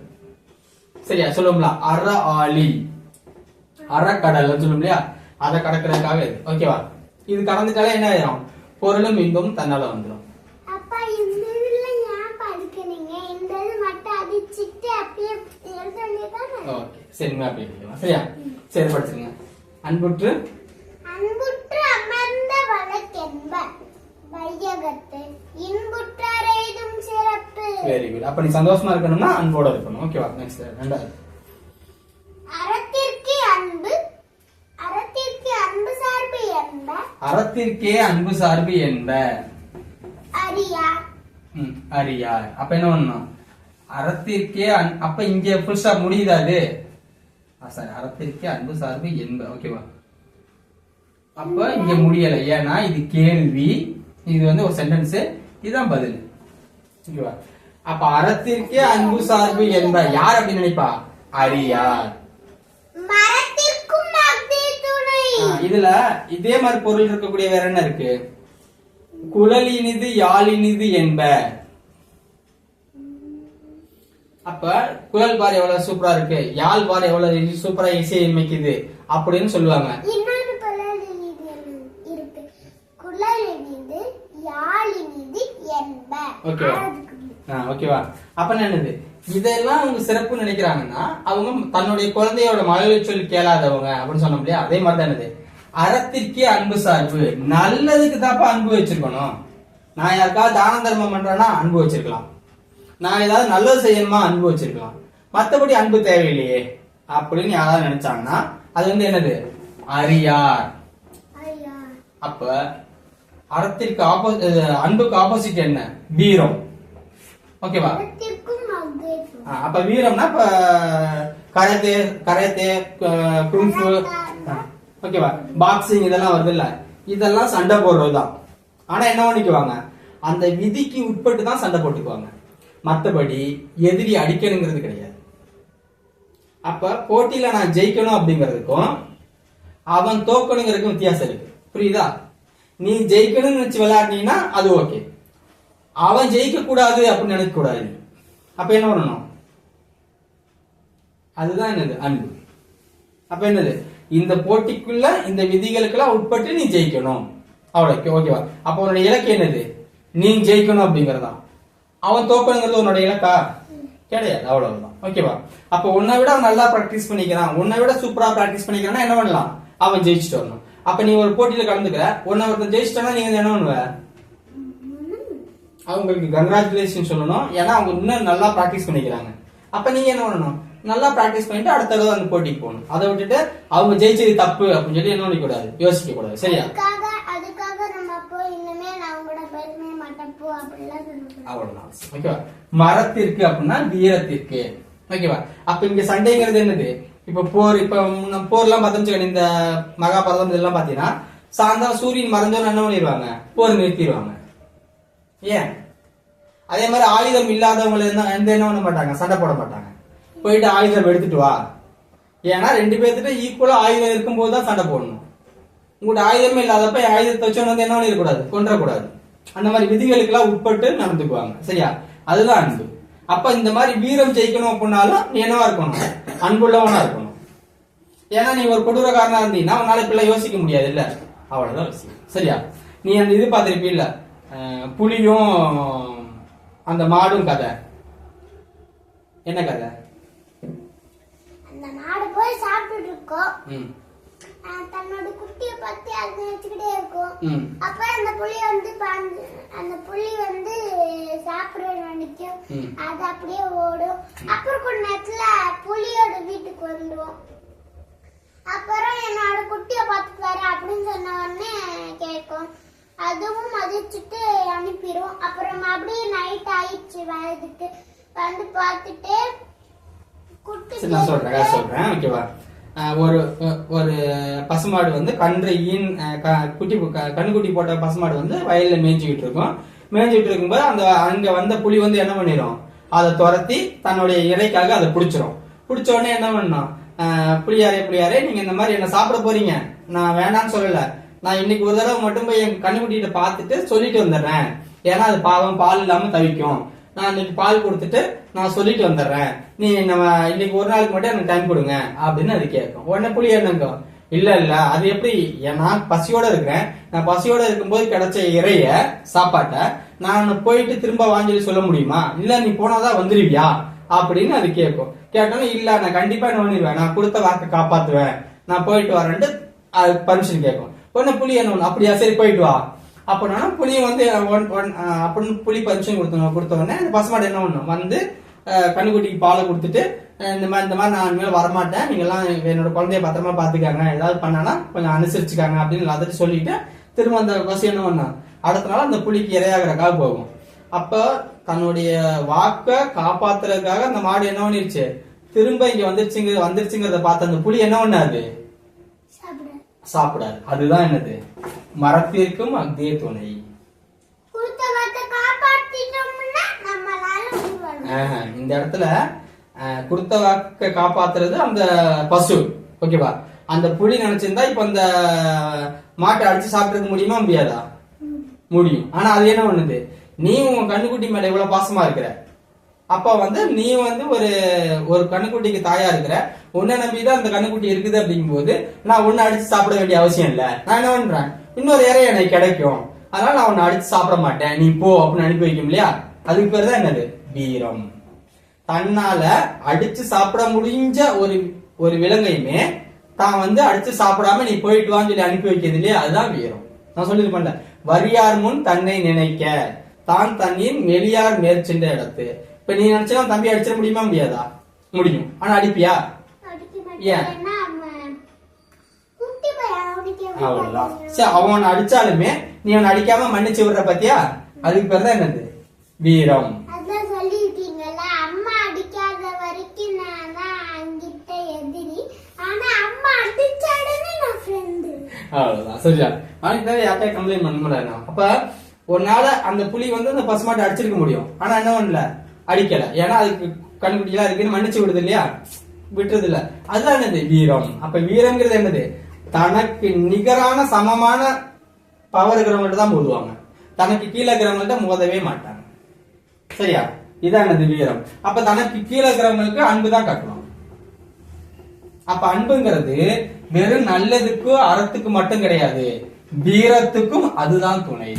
சரியா? சொல்லும்ல அற ஆளி அறக்கடல் சொல்லும் இல்லையா, அதை கடக்கிறதுக்காக இது. ஓகேவா? இது கடந்துட்டாலே என்ன ஆயிரும், பொருளும் இன்பமும் தன்னால வந்துடும். அப்பா இந்த இதுல ஏன் படிக்கிறீங்க, இந்த இது மட்டும் அடிச்சிட்டு அப்படியே எழுத வேண்டியதானே? ஓகே சரிங்க, அப்படியே எழுதலாம். சரியா? சரி படிச்சிருங்க. அன்புற்று அமர்ந்த வழக்கென்ப வையகத்து இன்புற்றார் எய்தும் சிறப்பு. Very good. அப்ப நீ சந்தோஷமா இருக்கணும்னா அன்போட இருக்கணும். ஓகேவா? நெக்ஸ்ட் ரெண்டாவது அறத்திற்கே அன்பு சார்பு என்ப அறியார். அறியார். அப்ப என்ன பண்ணணும், அறத்திற்கே அப்ப இங்க ஃபுல் ஸ்டாப் முடியுதா அது? சாரி, அறத்திற்கே அன்பு சார்பு என்ப. ஓகேவா? அப்ப இங்க முடியல, ஏன்னா இது கேள்வி, இது வந்து ஒரு சென்டென்ஸ், இதுதான் பதில். ஓகேவா? அப்ப அறத்திற்கே அன்பு சார்பு என்ப யார் அப்படின்னு நினைப்பா? அரியார். மரத்திற்கும் அக்னி துணை. இதுல இதே மாதிரி பொருள் இருக்கக்கூடிய வேற என்ன இருக்கு? குழல் இனிது யாழ் இனிது என்ப. அப்ப குழல் பார் எவ்வளவு சூப்பரா இருக்கு, யாழ் பார் எவ்வளவு சூப்பரா இசை அமைக்குது அப்படின்னு சொல்லுவாங்க. இன்னொரு குழல் இனிது இருக்கு. குழல் இனிது யாழ் இனிது என்ப. ஓகேவா? ஓகேவா? அப்ப என்னது இதெல்லாம் அவங்க சிறப்பு நினைக்கிறாங்கன்னா அவங்க தன்னுடைய குழந்தையோட மழலை சொல்லி கேளாதவங்க அப்படின்னு சொன்ன முடியாது. அதே மாதிரிதான் என்னது அறத்திற்கே அன்பு சார்பு. நல்லதுக்கு தாப்பா அன்பு வச்சிருக்கணும். நான் யாருக்காவது தான தர்மம் பண்றேன்னா அன்பு வச்சிருக்கலாம், நான் ஏதாவது நல்லது செய்யணுமா அன்பு வச்சிருக்கலாம், மத்தபடி அன்பு தேவையில்லையே அப்படின்னு யாராவது நினைச்சாங்கன்னா அது வந்து என்னது அரியார். அப்ப அறத்திற்கு அன்புக்கு ஆப்போசிட் என்ன? வீரம். ஓகேவா? அப்ப வீரம்னா இப்ப கராத்தே கராத்தே குங்ஃபு, ஓகேவா, பாக்ஸிங் இதெல்லாம் வருது இல்ல, இதெல்லாம் சண்டை போடுறதுதான். ஆனா என்ன பண்ணிக்குவாங்க, அந்த விதிக்கு உட்பட்டு தான் சண்டை போட்டுக்குவாங்க, மத்தபடி எதிரி அடிக்கணுங்கிறது கிடையாது. அப்ப போட்டியில நான் ஜெயிக்கணும் அப்படிங்கிறதுக்கும் அவன் தோக்கணுங்கிறதுக்கும் வித்தியாசம் இருக்கு. புரியுதா? நீ ஜெயிக்கணும்னு நினைச்சு விளையாடினீங்கன்னா அது ஓகே, அவன் ஜெயிக்க கூடாது அப்படின்னு நினைக்க கூடாது. அப்ப என்ன பண்ணணும்? அதுதான் என்னது அன்பு. அப்ப என்னது இந்த போட்டிக்குள்ள இந்த விதிகளுக்கெல்லாம் உட்பட்டு நீ ஜெயிக்கணும், அவ்வளவு. ஓகேவா? அப்ப உன்னோட இலக்கு என்னது? நீ ஜெயிக்கணும் அப்படிங்கறதான். அவன் தோக்கணுங்கிறது உன்னோட இலக்கா கிடையாது, அவ்வளவுதான். ஓகேவா? அப்ப உன்னை விட அவன் நல்லா பிராக்டிஸ் பண்ணிக்கிறான், உன்னை விட சூப்பரா பிராக்டிஸ் பண்ணிக்கிறான்னா என்ன பண்ணலாம்? அவன் ஜெயிச்சுட்டு வரணும். அப்ப நீ ஒரு போட்டியில கலந்துக்கிற, உன்னை ஒருத்தன் ஜெயிச்சிட்டானா நீங்க என்ன பண்ணுவ? அவங்களுக்கு கங்க்ராச்சுலேஷன் சொல்லணும், ஏன்னா அவங்க இன்னும் நல்லா பிராக்டிஸ் பண்ணிக்கிறாங்க. அப்ப நீங்க என்ன பண்ணணும்? நல்லா பிராக்டிஸ் பண்ணிட்டு அடுத்த தடவை அந்த போட்டிக்கு போகணும். அதை விட்டுட்டு அவங்க ஜெயிச்சது தப்பு அப்படின்னு சொல்லி என்ன பண்ண கூடாது, யோசிக்க கூடாது. சரியா? அதுக்காக நம்ம போய் இனிமே நான் கூட பேசவே மாட்டேன் போ அப்படிலாம் சொல்லணும். அவ்வளவுதான். ஓகேவா? மரத்திற்கு அப்படின்னா வீரத்திற்கு. ஓகேவா? அப்ப இங்க சண்டைங்கிறது என்னது? இப்ப போர், இப்ப போர்லாம் பார்த்தோம்னு இந்த மகாபாரதம் இதெல்லாம் பாத்தீங்கன்னா சாயந்தரம் சூரியன் மறைஞ்சோன்னு என்ன பண்ணிடுவாங்க? போர் நிறுத்திடுவாங்க. ஏன்? அதே மாதிரி ஆயுதம் இல்லாதவங்க எந்த என்ன பண்ண மாட்டாங்க, சண்டை போட மாட்டாங்க. போயிட்டு ஆயுதம் எடுத்துட்டு வா, ஏன்னா ரெண்டு பேர்த்திட்ட ஈக்குவலா ஆயுதம் இருக்கும் போதுதான் சண்டை போடணும். உங்கள்கிட்ட ஆயுதமே இல்லாதப்ப ஆயுதத்தை வச்சவங்க வந்து என்ன பண்ணிடக்கூடாது, கொன்றக்கூடாது. அந்த மாதிரி விதிகளுக்கு எல்லாம் உட்பட்டு நடந்துக்குவாங்க. சரியா? அதுதான் அன்பு. அப்ப இந்த மாதிரி வீரம் ஜெயிக்கணும் அப்படின்னாலும் நீ என்னவா இருக்கணும்? அன்புள்ளவனா இருக்கணும். ஏன்னா நீ ஒரு கொடூரக்காரனா இருந்தீங்கன்னா உன்னால இப்பெல்லாம் யோசிக்க முடியாது இல்ல, அவ்வளவுதான் விஷயம். சரியா? நீ அந்த இது பார்த்திருப்பீ இல்ல, புலியும் அந்த மாடும் கதை. என்ன கதை? அந்த மாடு போய் சாப்பிட்டு இருக்கோம், தன்னோட குட்டியை பத்தி அது வச்சுக்கிட்டே இருக்கும். அப்ப அந்த புலி வந்து சாப்பிட நினைக்கும், அது அப்படியே ஓடும். அப்புறம் கொஞ்ச நேரத்துல புலியோட வீட்டுக்கு வந்துடும். அப்புறம் என்னோட குட்டியை பார்த்துட்டு அப்படின்னு சொன்ன உடனே கேட்கும், அதுவும் மதிச்சுட்டு அனுப்பிடும். அப்புறம் அப்படியே நைட் ஆயிடுச்சு வயதுக்கு வந்து பார்த்துட்டு குட்டி நான் சொல்றேன். ஓகேவா? ஒரு பசுமாடு வந்து கண்ணுக்குட்டி போட்ட பசுமாடு வந்து வயல்ல மேய்ஞ்சிக்கிட்டு இருக்கும். மேய்ஞ்சிட்டு இருக்கும்போது அந்த அங்க வந்த புலி வந்து என்ன பண்ணிடும், அதை துரத்தி தன்னுடைய இறைக்காக அதை பிடிச்சிரும். பிடிச்ச உடனே என்ன பண்ணணும், புளியாரே நீங்க இந்த மாதிரி என்ன சாப்பிட போறீங்க, நான் வேணான்னு சொல்லல, நான் இன்னைக்கு ஒரு தடவை மட்டும் போய் என் கண்ணுக்குட்டிகிட்ட பார்த்துட்டு சொல்லிட்டு வந்துடுறேன், ஏன்னா அது பாவம் பால் இல்லாம தவிக்கும், நான் இன்னைக்கு பால் கொடுத்துட்டு நான் சொல்லிட்டு வந்துடுறேன், நீ நம்ம இன்னைக்கு ஒரு நாளுக்கு மட்டும் எனக்கு டைம் கொடுங்க அப்படின்னு அது கேட்கும். உடனே புலி என்னங்க, இல்ல அது எப்படி, நான் பசியோட இருக்கிறேன், நான் பசியோட இருக்கும்போது கிடைச்ச இறைய சாப்பாட்ட நான் போயிட்டு திரும்ப வாங்கி சொல்ல முடியுமா, இல்ல நீ போனாதான் வந்துருவியா அப்படின்னு அது கேட்கும். கேட்டோன்னு இல்ல நான் கண்டிப்பா என்ன பண்ணிடுவேன், நான் கொடுத்த வாக்கை காப்பாத்துவேன், நான் போயிட்டு வரேன்ட்டு அது பர்மிஷன் கேட்கும். உடனே புலி என்ன ஒண்ணு, அப்படியா சரி போயிட்டு வா அப்படின்னா புலி வந்து அப்படின்னு புலி பர்மிஷன் கொடுத்த உடனே அந்த பசுமாடு என்ன பண்ணும், வந்து கண்ணுக்குட்டிக்கு பாலை கொடுத்துட்டு இந்த மாதிரி நான் இனிமேல் வரமாட்டேன், நீங்க எல்லாம் என்னோட குழந்தைய பத்திரமா பாத்துக்காங்க, ஏதாவது பண்ணானா கொஞ்சம் அனுசரிச்சுக்காங்க அப்படின்னு எல்லாத்தையும் சொல்லிட்டு திரும்ப அந்த பசு என்ன பண்ணா அடுத்த நாள் அந்த புலிக்கு இரையாகிறக்காக போகும். அப்ப தன்னுடைய வாக்க காப்பாத்துறதுக்காக அந்த மாடு என்ன பண்ணிருச்சு, திரும்ப இங்க வந்துருச்சுங்கிறத பார்த்து அந்த புலி என்ன பண்ணாது, சாப்பிடாது. அதுதான் என்னது, மரத்திற்கும் அக்னியே துணை. கொடுத்த வார்த்தை காப்பாத்திட்டோம்னா நம்ம இந்த இடத்துல கொடுத்த வாக்க காப்பாத்துறது அந்த பசு. ஓகேவா? அந்த புலி நினைச்சிருந்தா இப்ப அந்த மாட்டை அடிச்சு சாப்பிட்டுருக்க முடியுமா முடியாதா? முடியும். ஆனா அது என்ன பண்ணுது, நீ உன் கண்ணுக்குட்டி மேல இவ்வளவு பாசமா இருக்கிற, அப்ப வந்து நீ வந்து ஒரு கண்ணுக்குட்டிக்கு தாயா இருக்கிற, உன்னை நம்பிதான் அந்த கண்ணுக்குட்டி இருக்குது. அப்படிங்கும் போது நான் உன்னை அடிச்சு சாப்பிட வேண்டிய அவசியம் இல்ல. நான் என்ன பண்றேன், இன்னொரு இறை எனக்கு கிடைக்கும், அதனால நான் உன்னை அடிச்சு சாப்பிட மாட்டேன், நீ போ அப்படின்னு அனுப்பி வைக்கும் இல்லையா? அதுக்கு பேர் தான் என்னது, வீரம். தன்னால அடிச்சு சாப்பிட முடிஞ்ச ஒரு விலங்கையுமே தான் வந்து அடிச்சு சாப்பிடாம நீ போயிட்டு வான்னு சொல்லி அனுப்பி வைக்கிறது இல்லையா? அதுதான் வீரம். நான் சொல்லிருப்பேன்ல, வரியார் முன் தன்னை நினைக்க தான் தண்ணியின் வெளியார் மேற்சென்ற இடத்து. இப்ப நீ நினைச்சா தம்பி அடிச்சிட முடியுமா முடியாதா? முடியும். ஆனா அடிப்பியா? ஏன்? அவ்வளவுதான். சரி, அவன் அடிச்சாலுமே நீ அவன் அடிக்காம மன்னிச்சு விடுற பத்தியா? அதுக்கு பேர் தான் என்னது, வீரம். அவ்வளவுதான். சரியா? யார்கிட்ட கம்ப்ளைண்ட் பண்ண முடியாது. அப்ப ஒரு நாள அந்த புலி வந்து அந்த பசுமாட்டை அடிச்சிருக்க முடியும், ஆனா என்ன பண்ணல, அடிக்கல. ஏன்னா அதுக்கு கண்ணுக்குட்டிலாம் இருக்குன்னு மன்னிச்சு விடுது இல்லையா? விட்டுறது இல்ல. அதுதான் என்னது, வீரம். அப்ப வீரம்ங்கிறது என்னது, தனக்கு நிகரான சமமான பவர் இருக்கிறவங்கள்ட்ட தான் மோதுவாங்க, தனக்கு கீழே இருக்கிறவங்கள்ட்ட மோதவே மாட்டாங்க. சரியா? இதான் என்னது, வீரம். அப்ப தனக்கு கீழே இருக்கிறவங்களுக்கு அன்பு தான் காட்டுவாங்க. அப்ப அன்புங்கிறது வெறும் நல்லதுக்கு அறத்துக்கு மட்டும் கிடையாது, வீரத்துக்கும் அதுதான் துணை.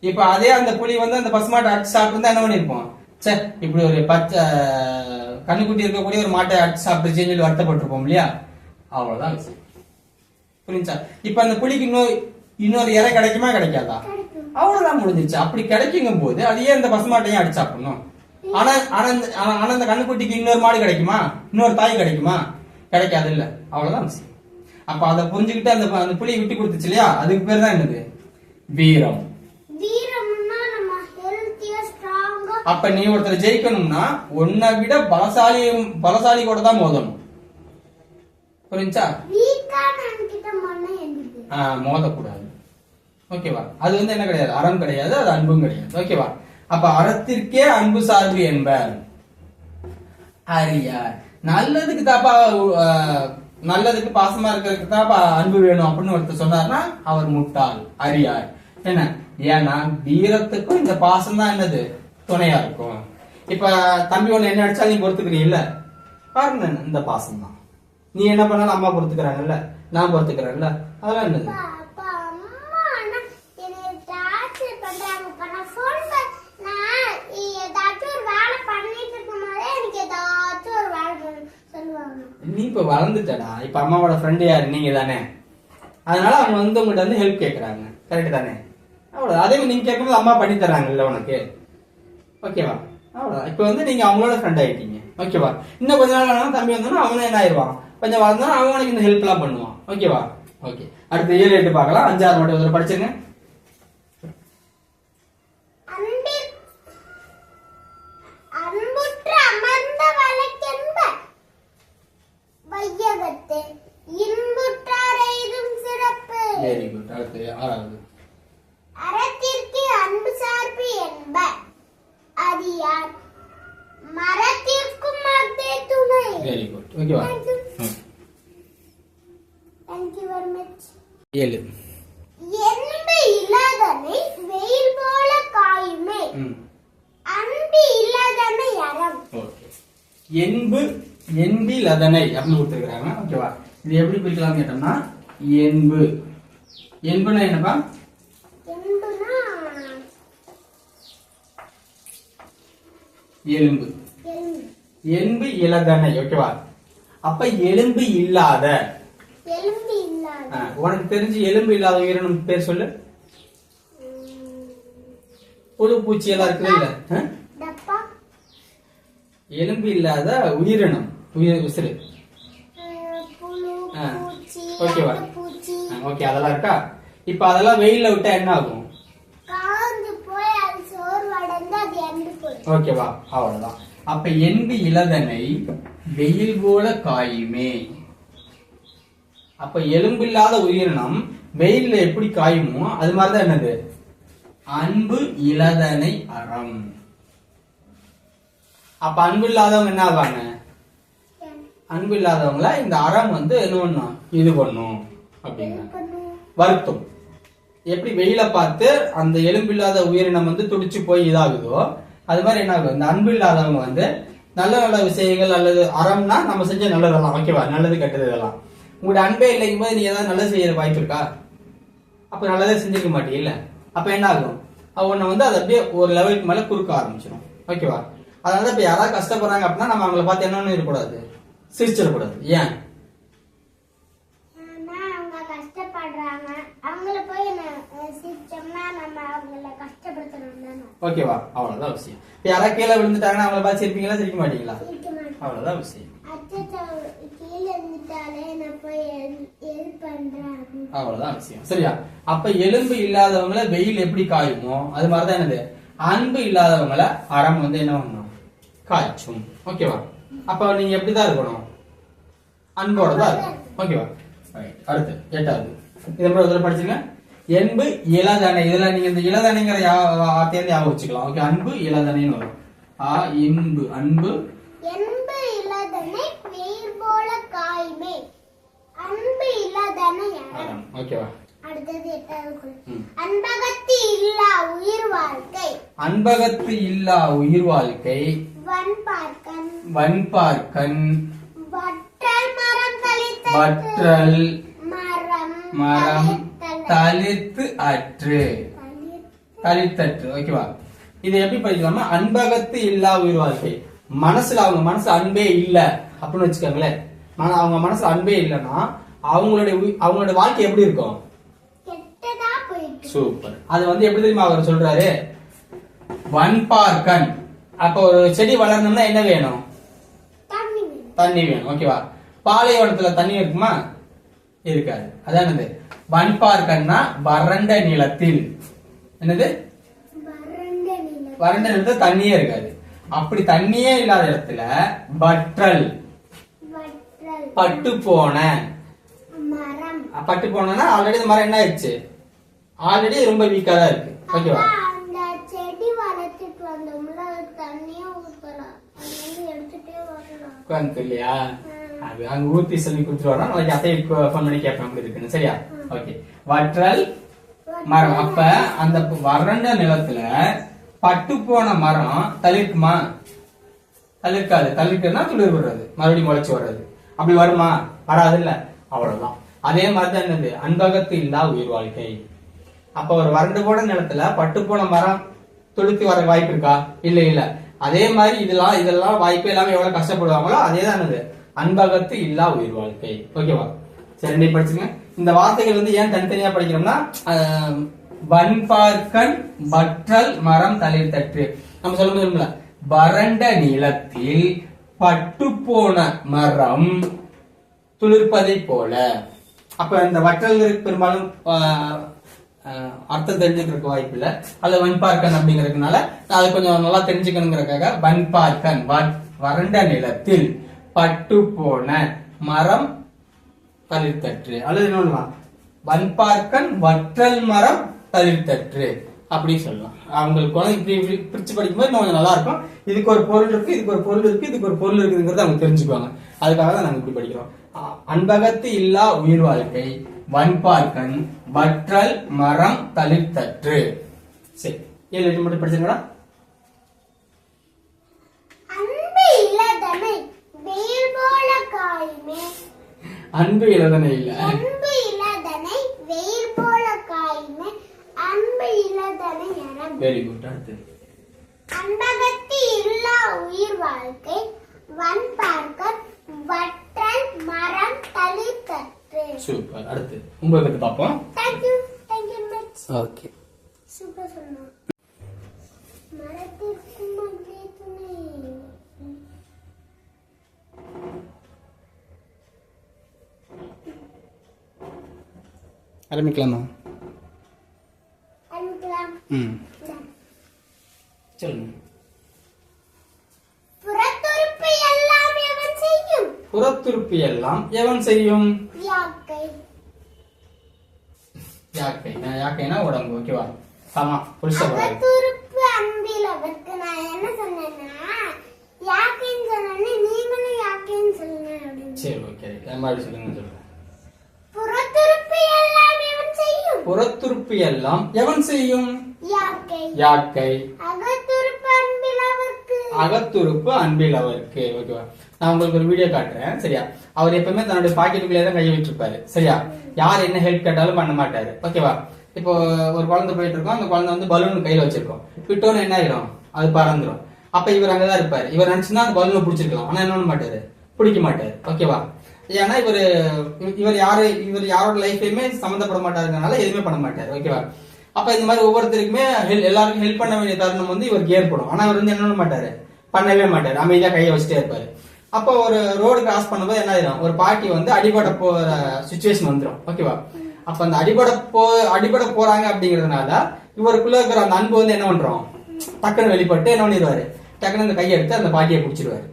இப்ப அதே அந்த புலி வந்து அந்த பசுமாட்டை அடிச்சு சாப்பிட்டு என்ன பண்ணிருப்போம், சே இப்படி ஒரு பச்சை கண்ணுக்குட்டி இருக்கக்கூடிய ஒரு மாட்டை அடிச்சு சாப்பிட்டு சொல்லி வருத்தப்பட்டிருப்போம் இல்லையா? அவ்வளவுதான் விஷயம். புரிஞ்சா? இப்ப அந்த புலிக்கு இன்னொரு இறை கிடைக்குமா கிடைக்காதா? அவ்வளவுதான், முடிஞ்சிச்சு. அப்படி கிடைக்குங்கும் போது அது ஏன் இந்த பசுமாட்டையும் அடிச்சு சாப்பிடணும்? ஆனா அந்த கண்ணுக்குட்டிக்கு இன்னொரு மாடு கிடைக்குமா, இன்னொரு தாய் கிடைக்குமா? கிடைக்காது இல்ல. அவ்வளவுதான் விஷயம். அப்ப அதை புரிஞ்சுக்கிட்டு அந்த புலியை விட்டு கொடுத்துச்சு இல்லையா? அதுக்கு பேர் தான் என்னது, வீரம். அப்ப நீ ஒருத்தர் ஜெயிக்கணும்னா உன்னை விட பலசாலி கூட தான் மோதணும். புரிஞ்சா? மோதக்கூடாது. ஓகேவா? அது வந்து என்ன கிடையாது, அறம் கிடையாது, அது அன்பும் கிடையாது. ஓகேவா? அப்ப அறத்திற்கே அன்பு சார்பு என்பர் அறியார். நல்லதுக்கு தாப்பா, நல்லதுக்கு பாசமா இருக்கிறதுக்கு தாப்பா அன்பு வேணும் அப்படின்னு ஒருத்தர் சொன்னார்னா அவர் முட்டாள், அறியார். என்ன? ஏன்னா வீரத்துக்கும் இந்த பாசம் தான் என்னது, துணையா இருக்கும். இப்ப தம்பி ஒண்ணு என்ன அடிச்சா நீ பொறுத்துக்கிறீல்ல, பாருங்க இந்த பாசம் தான். நீ என்ன பண்ணாலும் அம்மா பொறுத்துக்கிறாங்கல்ல, நான் பொறுத்துக்கிறேன்ல, அதெல்லாம் என்னது. நீ இப்ப வளர்ந்துட்டடா, இப்ப அம்மாவோட ஃப்ரெண்டு யாரு, நீங்க தானே. அதனால அவங்க வந்து உங்கள்கிட்ட வந்து ஹெல்ப் கேட்கறாங்க, கரெக்ட் தானே? அவ்வளவு. அதே மாதிரி நீங்க கேட்கும்போது அம்மா பண்ணி தர்றாங்கல்ல உனக்கு. ஓகேவா? அவ்வளவுதான். இப்ப வந்து நீங்க அவங்களோட ஃப்ரெண்ட் ஆயிட்டீங்க. ஓகேவா? இன்னும் கொஞ்ச நாள் தம்பி வந்தோம்னா அவனும் என்ன ஆயிடுவான், கொஞ்சம் வளர்ந்தா அவனுக்கு இந்த ஹெல்ப் எல்லாம் பண்ணுவான். ஓகேவா? ஓகே. அடுத்து 7, 8 பார்க்கலாம். 5, 6 மட்டும் ஒரு படிச்சிருங்க. Very good. அடுத்து 6வது. அறத்திற்கு அன்பு சார்பு என்ப அறியார், மரத்திற்கும் அதே துணை. Very good. ஓகேவா? Thank you very much. 7. என்பு இல்லாதனை வெயில் போல காயுமே, அன்பு இல்லாதனை அறம். ஓகே. என்பில் அதனை அப்படின்னு கொடுத்துருக்காங்க. ஓகேவா? இது எப்படி பிரிக்கலாம் கேட்டோம்னா, என்புனா என்னப்பா, எலும்பு. என்பு இலதனை. ஓகேவா? அப்ப எலும்பு இல்லாத, உனக்கு தெரிஞ்சு எலும்பு இல்லாத உயிரினம் பேர் சொல்லு. புழு பூச்சி எல்லாம் இருக்குது இல்ல, எலும்பு இல்லாத உயிரினம், உயிர். ஓகேவா? ஓகே, அதெல்லாம் இருக்கா? இப்ப அதெல்லாம் வெயில்ல விட்டா என்ன ஆகும்? ஓகேவா? அவ்வளவுதான். அப்ப என்பு இலதனை வெயில் போல காயுமே. அப்ப எலும்பு இல்லாத உயிரினம் வெயில்ல எப்படி காயுமோ அது மாதிரிதான் என்னது, அன்பு இலதனை அறம். அப்ப அன்பு இல்லாதவங்க என்ன ஆவாங்க? அன்பு இல்லாதவங்கள இந்த அறம் வந்து என்ன பண்ணும்? இது பண்ணும் அப்படிங்க. வருத்தம். எப்படி வெயில பார்த்து அந்த எலும்பில்லாத உயிரினம் வந்து துடிச்சு போய் இதாகுதோ அது மாதிரி என்ன ஆகும்? இந்த அன்பு இல்லாதவங்க வந்து நல்ல நல்ல விஷயங்கள் அல்லது அறம்னா நம்ம செஞ்ச நல்லதெல்லாம், ஓகேவா, நல்லது கெட்டது இதெல்லாம். உங்களுடைய அன்பே இல்லைங்கும் போது நீ ஏதாவது நல்லது செய்யற வாய்ப்பு இருக்கா? அப்ப நல்லதே செஞ்சிருக்க மாட்டீங்கல்ல. அப்ப என்ன ஆகும்? உன்னை வந்து அதை அப்படியே ஒரு லெவலுக்கு மேல குறுக்க ஆரம்பிச்சிடும், ஓகேவா. அதனால இப்ப யாராவது கஷ்டப்படுறாங்க அப்படின்னா நம்ம அவங்கள பார்த்து என்னன்னு இருக்கக்கூடாது, சிரிச்சிடக்கூடாது. ஏன்? அவங்க கஷ்டப்படுறாங்க, அவங்கள போய் சிரிச்சோம்னா நம்ம அவங்கள கஷ்டப்படுத்தணும் தானே, ஓகேவா. அவ்வளவுதான் விஷயம். இப்ப யாராவது கீழே விழுந்துட்டாங்கன்னா அவங்கள பார்த்து சிரிப்பீங்களா, சிரிக்க மாட்டீங்களா? அவ்வளவுதான் விஷயம். கீழே இருந்துட்டாலே நான் போய் ஹெல்ப் பண்றேன், அவ்வளவுதான் விஷயம். சரியா? அப்ப எலும்பு இல்லாதவங்கள வெயில் எப்படி காயுமோ அது மாதிரிதான் என்னது, அன்பு இல்லாதவங்கள அறம் வந்து என்ன பண்ணணும், காய்ச்சும், ஓகேவா. அப்ப நீங்க எப்படிதான் இருக்கணும்? அன்போட தான் இருக்கணும், ஓகேவா. அடுத்து 8வது இதை மாதிரி ஒரு படிச்சுங்க. என்பு இளதனை. இதுல நீங்க இந்த இளதனைங்கிற வார்த்தையை ஞாபகம் வச்சுக்கலாம், ஓகே. அன்பு இளதனைன்னு வரும். இன்பு அன்பு என்பு இளதனை வெயில் போல காயுமே, அன்பு இளதனை அறம், ஓகேவா. அடுத்தது 8வது. அன்பகத்து இல்லா உயிர் வாழ்க்கை. அன்பகத்து இல்லா உயிர் வாழ்க்கை. வன்பார்க்கன். வன்பார்க்கன். வற்றல் மரம் தளித்தற்று. வற்றல் மரம் தளித்து அற்று. தளித்தற்று, ஓகேவா. இது எப்படி படிக்கலாமா? அன்பகத்து இல்லா உயிர் வாழ்க்கை. மனசுல அவங்க மனசு அன்பே இல்ல அப்படின்னு வச்சுக்கோங்களேன். அவங்க மனசுல அன்பே இல்லைன்னா அவங்களுடைய வாழ்க்கை எப்படி இருக்கும்? சூப்பர். அது வந்து எப்படி தெரியுமா அவர் சொல்றாரு? வன்பார்க்கன். அப்ப ஒரு செடி வளரணும்னா என்ன வேணும்? தண்ணி வேணும், ஓகேவா. பாலைவனத்துல தண்ணி இருக்குமா? இருக்காது. அதானது வன்பார்க்கன்னா வறண்ட நிலத்தில். என்னது? வறண்ட நிலத்துல தண்ணியே இருக்காது. அப்படி தண்ணியே இல்லாத இடத்துல வற்றல், பட்டு போன. பட்டு போனா ஆல்ரெடி இந்த மரம் என்ன ஆயிடுச்சு? ஆல்ரெடி ரொம்ப வீக்கா தான் இருக்கு, ஓகேவா. இல்லையா? அது அங்க ஊத்தி சொல்லி கொடுத்துட்டு வரோம். நாளைக்கு அத்தையை ஃபோன் பண்ணி கேட்பேன் அப்படி இருக்குன்னு. சரியா? ஓகே. வற்றல் மரம். அப்ப அந்த வறண்ட நிலத்துல பட்டு போன மரம் தளிர்க்குமா? தளிர்க்காது. தளிர்க்குன்னா துளிர் விடுறது, மறுபடியும் முளைச்சு வர்றது. அப்படி வருமா? வராது இல்ல. அவ்வளவுதான். அதே மாதிரிதான் என்னது, அன்பகத்து இல்லா உயிர் வாழ்க்கை. அப்ப ஒரு வறண்டு போன நிலத்துல பட்டு போன மரம் துளிர்த்து வர வாய்ப்பு இருக்கா? இல்ல இல்ல. அதே மாதிரி இதெல்லாம் வாய்ப்பு இல்லாம எவ்வளவு கஷ்டப்படுவாங்களோ அதே தான் என்னது, அன்பகத்து இல்லா உயிர் வாழ்க்கை, ஓகேவா. சரி, நீ படிச்சுங்க. இந்த வார்த்தைகள் வந்து ஏன் தனித்தனியா படிக்கிறோம்னா, வன்பார்க்கன் வற்றல் மரம் தளிர்த்தற்று நம்ம சொல்ல முடியும்ல. வறண்ட நிலத்தில் பட்டு போன மரம் துளிர்ப்பதை போல. அப்ப இந்த வற்றல் பெரும்பாலும் அர்த்தம் தெரிஞ்சுக்கிறதுக்கு வாய்ப்பு இல்ல. அது வன்பார்க்கன் அப்படிங்கறதுனால அதை கொஞ்சம் நல்லா தெரிஞ்சுக்கணுங்கிறதுக்காக வன்பார்க்கன் வறண்ட நிலத்தில் பட்டு போன மரம் தளிர்த்தற்று. அல்லது என்ன, வன்பார்க்கன் வற்றல் மரம் தளிர்த்தற்று அப்படி சொல்லலாம். அவங்களுக்கு இப்படி பிரிச்சு படிக்கும்போது இன்னும் கொஞ்சம் நல்லா இருக்கும். இதுக்கு ஒரு பொருள் இருக்கு, இதுக்கு ஒரு பொருள் இருக்கு, இதுக்கு ஒரு பொருள் இருக்குங்கிறத அவங்க தெரிஞ்சுக்குவாங்க. அதுக்காக தான் நாங்க இப்படி படிக்கிறோம். அன்பகத்து இல்லா உயிர் வாழ்க்கை, வன்பார்க்கன் வற்றல் மரம் தளிர்த்தற்று. சரி, 7 மட்டும் படிச்சுங்களா? அன்பு இளதனை வெயில் போல காயுமே. அன்பு இளதனை இல்ல, அன்பு இளதனை வெயில் போல காயுமே, அன்பு இளதனை அறம். Very good. அடுத்து அன்பகத்து இல்லா உயிர் வாழ்க்கை, வன்பார்க்கன் வற்றல் மரம் தளிர்த்தற்று. சூப்பர். அடுத்து உங்களுக்கு பாப்போம். Thank you much. Okay, super சொன்னா. மரத்திற்கு மகிழ் துணை. ஆரம்பிக்கலாமா? ஆரம்பிக்கலாம். சொல்லுங்க. புறத்துறுப்பு எல்லாம் எவன் செய்யும்? புறத்துறுப்பு எல்லாம் எவன் செய்யும்? யாக்கை. யாக்கை. யாக்கைனா உடம்பு, ஓகேவா. ஆமா, புருஷ புறத்துறுப்பு அன்பில் அவருக்கு நான் என்ன சொன்னேன்னா, மாதிரி சொல்லுங்க சொல்லுங்க. புறத்துறுப்பு எல்லாம் எவன் செய்யும்? புறத்துறுப்பு எல்லாம் எவன் செய்யும்? யாக்கை. யாக்கை. அகத்துறுப்பு அன்பில் அவர்க்கு. அகத்துறுப்பு அன்பில் அவருக்கு. ஓகேவா? நான் உங்களுக்கு ஒரு வீடியோ காட்டுறேன். சரியா? அவர் எப்பவுமே தன்னுடைய பாக்கெட்டுக்குள்ளே தான் கையை வச்சிருப்பாரு. சரியா? யார் என்ன ஹெல்ப் கேட்டாலும் பண்ண மாட்டாரு. ஓகேவா? இப்போ ஒரு குழந்தை போயிட்டு இருக்கோம், அந்த குழந்தை வந்து பலூன் கையில வச்சிருக்கோம், விட்டோன்னு என்ன ஆயிடும், அது பறந்துடும். அப்ப இவர் அங்கதான் இருப்பாரு. இவர் நினைச்சுன்னா அந்த பலூனை பிடிச்சிருக்கலாம், ஆனா என்ன பண்ண மாட்டாரு, பிடிக்க மாட்டாரு. ஓகேவா? ஏன்னா இவர் யாரோட லைஃப்லயுமே சம்மந்தப்பட மாட்டாருனால எதுவுமே பண்ண மாட்டாரு. ஓகேவா? அப்ப இந்த மாதிரி ஒவ்வொருத்தருக்குமே எல்லாருக்கும் ஹெல்ப் பண்ண வேண்டிய தருணம் வந்து இவருக்கு ஏற்படும். ஆனா அவர் வந்து என்ன பண்ண மாட்டாரு, பண்ணவே மாட்டாரு, அமைதியா கையை வச்சுட்டே இருப்பாரு. அப்போ ஒரு ரோடு கிராஸ் பண்ணும்போது என்ன ஆயிடும், ஒரு பாட்டி வந்து அடிபட போற சுச்சுவேஷன் வந்துடும். ஓகேவா? அப்ப அந்த அடிபட போறாங்க அப்படிங்கறதுனால இவருக்குள்ள இருக்கிற அந்த அன்பு வந்து என்ன பண்றோம், டக்குன்னு வெளிப்பட்டு என்ன பண்ணிடுவாரு, டக்குன்னு அந்த கையை எடுத்து அந்த பாட்டியை பிடிச்சிருவாரு.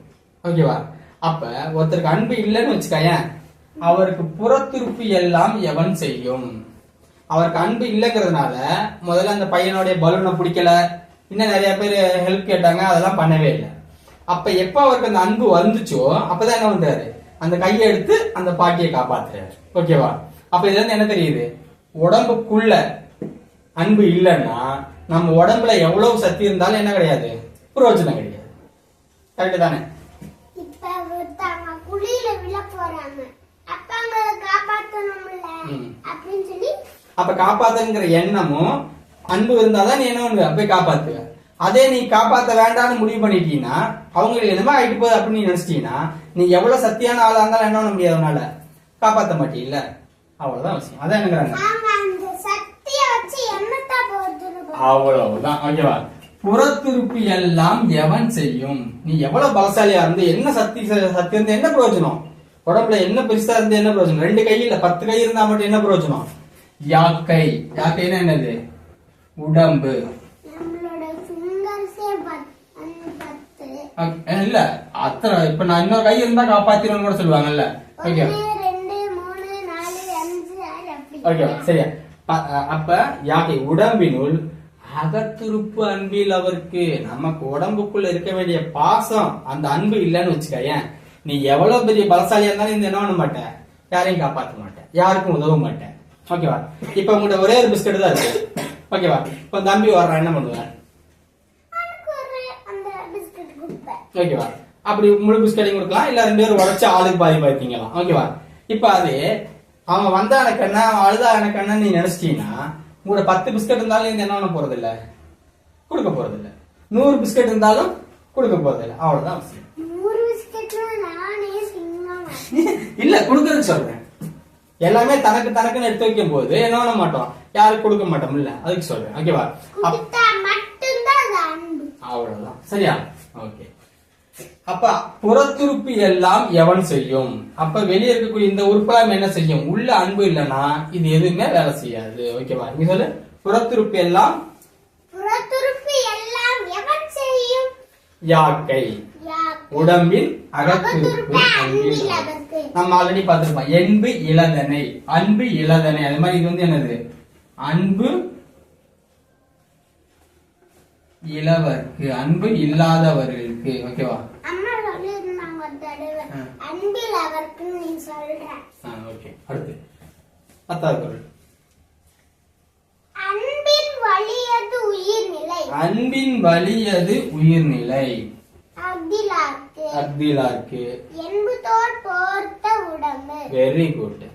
ஓகேவா? அப்ப ஒருத்தருக்கு அன்பு இல்லைன்னு வச்சுக்கேன், அவருக்கு புறத்துறுப்பு எல்லாம் எவன் செய்யும். அவருக்கு அன்பு இல்லைங்கிறதுனால முதல்ல அந்த பையனுடைய பலூனை பிடிக்கல, இன்னும் நிறைய பேர் ஹெல்ப் கேட்டாங்க, அதெல்லாம் பண்ணவே இல்லை. அப்ப எப்ப அவருக்கு அந்த அன்பு வந்துச்சோ அப்பதான் என்ன பண்றாரு, அந்த கையை எடுத்து அந்த பாட்டியை காப்பாத்துறாரு. ஓகேவா? அப்ப இதுல இருந்து என்ன தெரியுது, உடம்புக்குள்ள அன்பு இல்லைன்னா நம்ம உடம்புல எவ்வளவு சக்தி இருந்தாலும் என்ன கிடையாது, பிரயோஜனம் கிடையாது. கரெக்ட் தானே? இப்ப ஒருத்தவங்க குழியில விழ போறாங்க, அப்ப அவங்களை காப்பாத்தணும்ல அப்படின்னு சொல்லி, அப்ப காப்பாத்துங்கிற எண்ணமும் அன்பு இருந்தாதான் நீ என்ன பண்ணுவ, போய் காப்பாத்துவ. அதே நீ காப்பாத்த வேண்டாம்னு முடிவு பண்ணிட்டீங்கன்னா, அவங்களுக்கு என்னமா ஆயிட்டு போகுது அப்படின்னு நீ நினைச்சிட்டீங்கன்னா, நீ எவ்வளவு சத்தியான ஆளா இருந்தாலும் என்ன பண்ண முடியாது, அவனால காப்பாத்த மாட்டீங்கல்ல. அவ்வளவுதான் விஷயம். அதான் என்னங்கிறாங்க, அவ்வளவுதான். ஓகேவா? புறத்துறுப்பு எல்லாம் எவன் செய்யும். நீ எவ்வளவு பலசாலியா இருந்து என்ன சக்தி இருந்து என்ன பிரயோஜனம், உடம்புல என்ன பெருசா இருந்து என்ன பிரயோஜனம், 2 கை இல்ல 10 கை இருந்தா மட்டும் என்ன பிரயோஜனம். யாக்கை. யாக்கைன்னா என்னது, உடம்பு. இல்ல அத்தனை, இப்ப நான் இன்னொரு கை இருந்தா காப்பாத்திரும் கூட சொல்லுவாங்கல்ல. ஓகே ஓகே சரியா? அப்ப யாக்கை உடம்பினுள் அகத்துறுப்பு அன்பில் அவருக்கு. நமக்கு உடம்புக்குள்ள இருக்க வேண்டிய பாசம், அந்த அன்பு இல்லைன்னு வச்சுக்கேன், நீ எவ்வளவு பெரிய பலசாலியா இருந்தாலும் இந்த என்ன பண்ண மாட்டேன், யாரையும் காப்பாற்ற மாட்டேன், யாருக்கும் உதவ மாட்டேன். ஓகேவா? இப்ப உங்கள்கிட்ட ஒரே ஒரு பிஸ்கட் தான் இருக்கு. ஓகேவா? இப்ப தம்பி வர்றான், என்ன பண்ணுவேன், ஓகேவா? அப்படி முழு பிஸ்கட்டையும் கொடுக்கலாம், இல்ல 2 பேரும் உடச்சு ஆளுக்கு பாதி பாதிக்கலாம். ஓகேவா? இப்ப அது அவன் வந்தா எனக்கு என்ன, அவன் அழுதா எனக்கு என்ன நீ நினைச்சிட்டீங்கன்னா, உங்களோட 10 பிஸ்கட் இருந்தாலும் நீங்க என்ன பண்ண போறது இல்ல, கொடுக்க போறது இல்ல. 100 பிஸ்கட் இருந்தாலும் கொடுக்க போறது இல்ல. அவ்வளவுதான் விஷயம். இல்ல கொடுக்கறதுக்கு சொல்றேன். எல்லாமே தனக்கு தனக்குன்னு எடுத்து வைக்கும் போது என்ன பண்ண மாட்டோம், யாருக்கு கொடுக்க மாட்டோம் இல்ல, அதுக்கு சொல்றேன். ஓகேவா? அவ்வளவுதான். சரியா? ஓகே. அப்ப புறத்துறுப்பு எல்லாம் எவன் செய்யும். அப்ப வெளியே இருக்கக்கூடிய இந்த உறுப்பெல்லாம் என்ன செய்யும், உள்ள அன்பு இல்லைன்னா இது எதுவுமே வேலை செய்யாது. ஓகேவா? நீங்க சொல்லு, புறத்துறுப்பு எல்லாம் எவன் செய்யும். யாக்கை. உடம்பின் அகத்துறுப்பு அன்பில். நம்ம ஆல்ரெடி பார்த்திருப்போம், என்பு இளதனை, அன்பு இளதனை. அது மாதிரி இது வந்து என்னது, அன்பு இளவர்க்கு, அன்பு இல்லாதவர்களுக்கு. ஓகேவா? ஓகே. அடுத்து 10வது குறள். அன்பின் வலியது உயிர்நிலை. அன்பின் வலியது உயிர்நிலை. அக்திலார்க்கு. என்பு தோல் போர்த்த உடம்பு. Very good.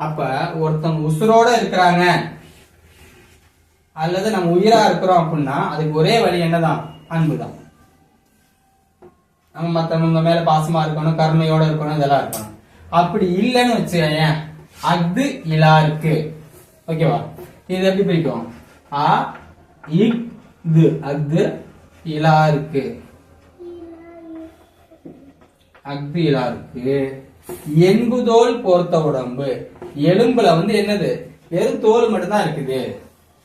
அப்ப ஒருத்தன் உசுரோட இருக்கிறாங்க அல்லது நம்ம உயிரா இருக்கிறோம் அப்படின்னா அதுக்கு ஒரே வழி என்னதான், அன்புதான். நம்ம மத்தவங்க மேல பாசமா இருக்கணும், கருணையோட இருக்கணும், இதெல்லாம் இருக்கணும். அப்படி இல்லைன்னு வச்சுக்கோங்க, அஃது இலா இருக்கு. ஓகேவா? இது எப்படி பிரிக்கும், அஃது இலா இருக்கு, அஃது இலா இருக்கு. என்புதோல் போர்த்த உடம்பு. எலும்புல வந்து என்னது, வெறும் தோல் மட்டும்தான் இருக்குது.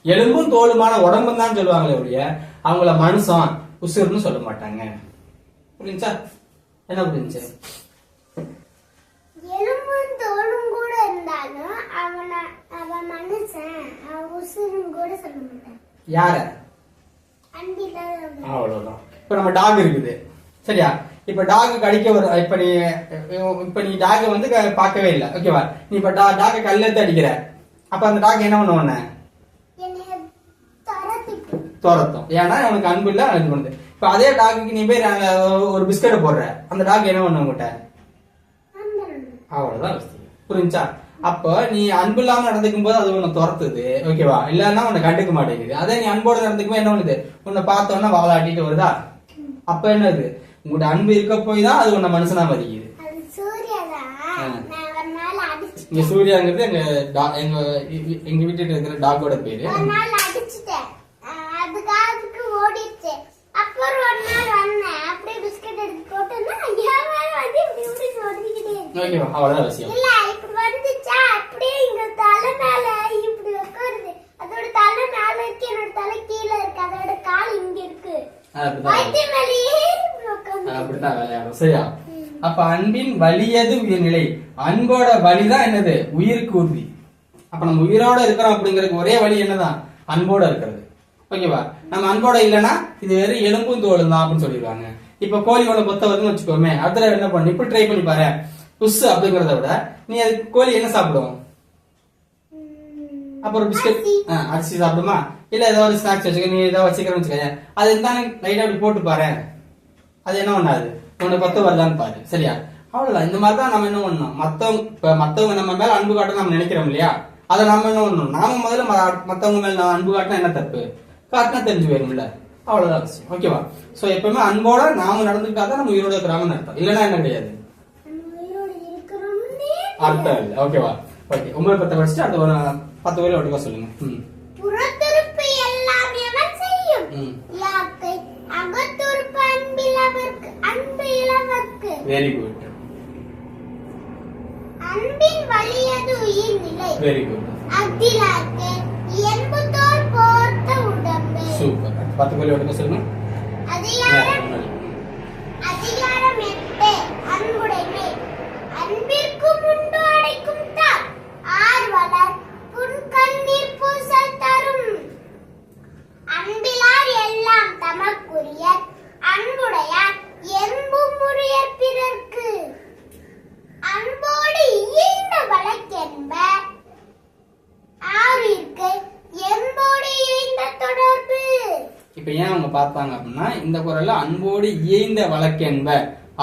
எலும்பும் தோலுமான உடம்புன்னு தான் சொல்லுவாங்களே ஒழிய அவங்கள மனுஷன் உசுர்னு சொல்ல மாட்டாங்க. புரிஞ்சா? என்ன புரிஞ்சு? எலும்பும் தோலும் கூட இருந்தாலும் அவன் மனுஷன், அவன் உசுர்னு கூட சொல்ல மாட்டான். யார? அன்பில்லாத. அவ்வளவுதான். இப்ப நம்ம டாக் இருக்குது, சரியா? இப்ப டாக் கடிக்க வரும். இப்ப நீ டாக் வந்து பார்க்கவே இல்லை, ஓகேவா? நீ இப்ப டாக கல்ல எடுத்து அடிக்கிற, அப்ப அந்த டாக் என்ன பண்ணுவானே துரத்தும். ஏன்னா உனக்கு அன்பு இல்ல, இது பண்ணுது. இப்ப அதே டாக்கு நீ போய் ஒரு பிஸ்கட்டை போடுற, அந்த டாக் என்ன பண்ணும் உங்ககிட்ட? அவ்வளவுதான். புரிஞ்சா? அப்ப நீ அன்பு இல்லாம நடந்துக்கும் போது அது உன்னை துரத்துது, ஓகேவா? இல்லன்னா உன்னை கண்டுக்க மாட்டேங்குது. அதே நீ அன்போடு நடந்துக்கும் என்ன பண்ணுது? உன்னை பார்த்தோன்னா வாழாட்டிட்டு வருதா? அப்ப என்னது? உங்கள்கிட்ட அன்பு இருக்க போய் தான் அது உன்னை மனுஷனா மதிக்குது. இங்க சூர்யாங்கிறது எங்க வீட்டுல இருக்கிற டாகோட பேரு. ஓகேவா? அவ்வளவுதான் விஷயம். அப்படித்தான் விளையாடும். சரியா? அப்ப அன்பின் வலியது உயிர்நிலை. அன்போட வலிதான் என்னது? உயிருக்கு உறுதி. அப்ப நம்ம உயிரோட இருக்கிறோம் அப்படிங்கறதுக்கு ஒரே வழி என்னதான்? அன்போட இருக்கிறது, ஓகேவா? நம்ம அன்போட இல்லைன்னா இது வெறும் எலும்பும் தோலும் தான் அப்படின்னு சொல்லிடுவாங்க. இப்ப கோழி ஒண்ணு பொத்த வருதுன்னு வச்சுக்கோமே, அதுல என்ன பண்ணு, இப்படி ட்ரை பண்ணி பாரு. புஷ் அப்படிங்கறத விட நீ அது கோழி என்ன சாப்பிடும்? அப்புறம் பிஸ்கட், அரிசி சாப்பிடுமா? இல்ல ஏதோ ஒரு ஸ்நாக்ஸ் வச்சுக்க, நீ ஏதாவது வச்சுக்கிறேன்னு வச்சுக்க, அது இருந்தானே லைட்டா அப்படி போட்டு பாரு, அது என்ன பண்ணாது? உன்னை கொத்த வரலான்னு பாரு. சரியா? அவ்வளவுதான். இந்த மாதிரிதான் நம்ம என்ன பண்ணணும், மத்தவங்க நம்ம மேல அன்பு காட்ட நம்ம நினைக்கிறோம் இல்லையா, அதை நம்ம என்ன பண்ணணும், நாம முதல்ல மத்தவங்க மேல அன்பு காட்டினா என்ன தப்பு, காட்டினா தெரிஞ்சு போயிரும்ல. அவ்வளவுதான் விஷயம், ஓகேவா? சோ எப்பவுமே அன்போட நாம நடந்துக்கிட்டா தான் நம்ம உயிரோட இருக்கிறாங்கன்னு அர்த்தம். இல்லைன்னா என்ன கிடையாது, அர்த்தம் இல்லை, ஓகேவா? ஓகே, 9 10 படிச்சுட்டு அடுத்த ஒரு 10 பேர் ஒட்டுக்கா சொல்லுங்க. Very good. அன்பின் வலியது உயிர்நிலை. Very good. அத்திலாக்கு என்பதோர் போர்த்த உடம்பு. சூப்பர். 10 பேர் ஒட்டுக்கா சொல்லுங்க. அதிகாரம் 8 அன்புடைமை. அன்பிற்கு முண்டு அடைக்கும் தார் ஆர்வலர் புன்கண்ணீர் பூசல் தரும். அன்பிலார் எல்லாம் தமக்குரிய அன்புடையார் என்பும் முறையர் பிறர்க்கு. அன்போடு இயைந்த வழக்கென்ப ஆறிற்கு என்போடு இயைந்த தொடர்பு. இப்ப ஏன் அவங்க பார்த்தாங்க அப்படின்னா, இந்த குரல்ல அன்போடு இயைந்த வழக்கென்ப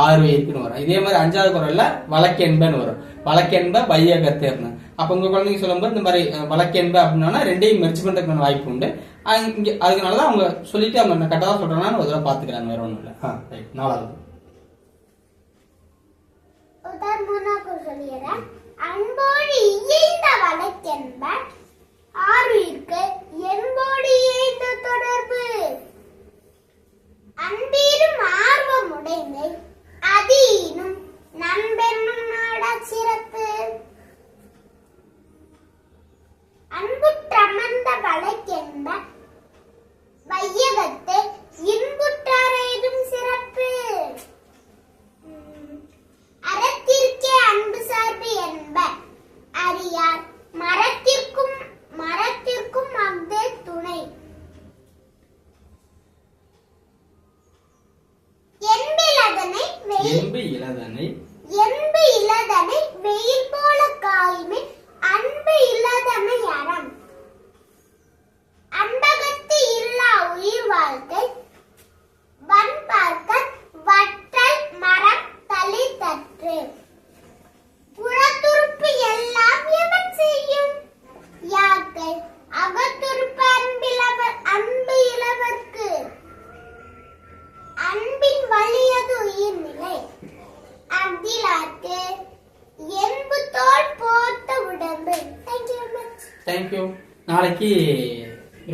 ஆர்வயிற்குன்னு வரும். இதே மாதிரி 5வது குரல்ல வழக்கென்பன்னு வரும். வழக்கென்ப வையகத்தேர்னு. அப்ப உங்க குழந்தைங்க சொல்லும்போது இந்த மாதிரி வழக்கென்ப அப்படின்னா ரெண்டையும் மெர்ஜ் பண்றதுக்கான வாய்ப்பு உண்டு. அதுக்குனாலதான் அவங்க சொல்லிட்டு அவங்க கரெக்டா சொல்றாங்கன்னு ஒரு தடவை பாத்துக்கிறாங்க, வேற ஒண்ணும் இல்ல. 4வது அன்போடு இயைந்த வழக்கென்ப ஆறிற்கு என்போடு இயைந்த தொடர்பு. அன்பீரும் ஆர்வமுடைமை அதீனும் நண்பென்னும் நாடா சிறப்பு. அன்புற்றமர்ந்த வழக்கென்ப வையகத்தை இன்புற்றாரேதும் சிறப்பு. அறத்திற்கே அன்பு சார்பு என்ப அறியார் மரத்திற்கும் அஃதே துணை. என்பு இலதனை வெயில் போல காயுமே அன்பு இலதனை அறம். அன்பகத்து இல்லா உயிர் வாழ்க்கை வன்பர்க்க வற்றல் மரம் தளித்தற்று. புறத்துறுப்பு எல்லாம் எவன் செய்யும் யாக்கை அகத்துறுப்பு அன்பு இளவர்க்கு. அன்பின் வலியது உயிர்நிலை அக்திலார்க்கு என்பு தோல் போர்த்த உடம்பு. Thank you very much. தேங்க்யூ. நாளைக்கு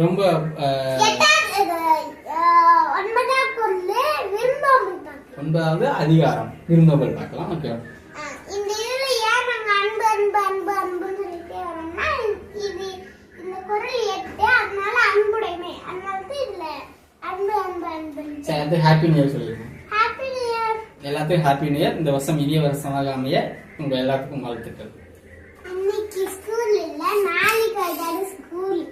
ரொம்ப 9வது அதிகாரம் விருந்தோம்பல் பார்க்கலாம். ஓகே, இந்த இதுல ஏன் நாங்க அன்பு அன்பு அன்பு அன்புன்னு சொல்லிட்டே வரோம்னா, இது இந்த குறள் 8, அதனால அன்புடைமை, அதனால தான் இதுல அன்பு அன்பு அன்பு. சரி, ஹாப்பி நியூ இயர் சொல்லிருக்கேன். Happy new year. எல்லாத்துக்கும் ஹாப்பி நியூ இயர். இந்த வருஷம் இனிய வருஷமாக அமைய உங்க எல்லாத்துக்கும் வாழ்த்துக்கள். இன்னைக்கு ஸ்கூல் இல்ல, நாளைக்கு ஸ்கூல்.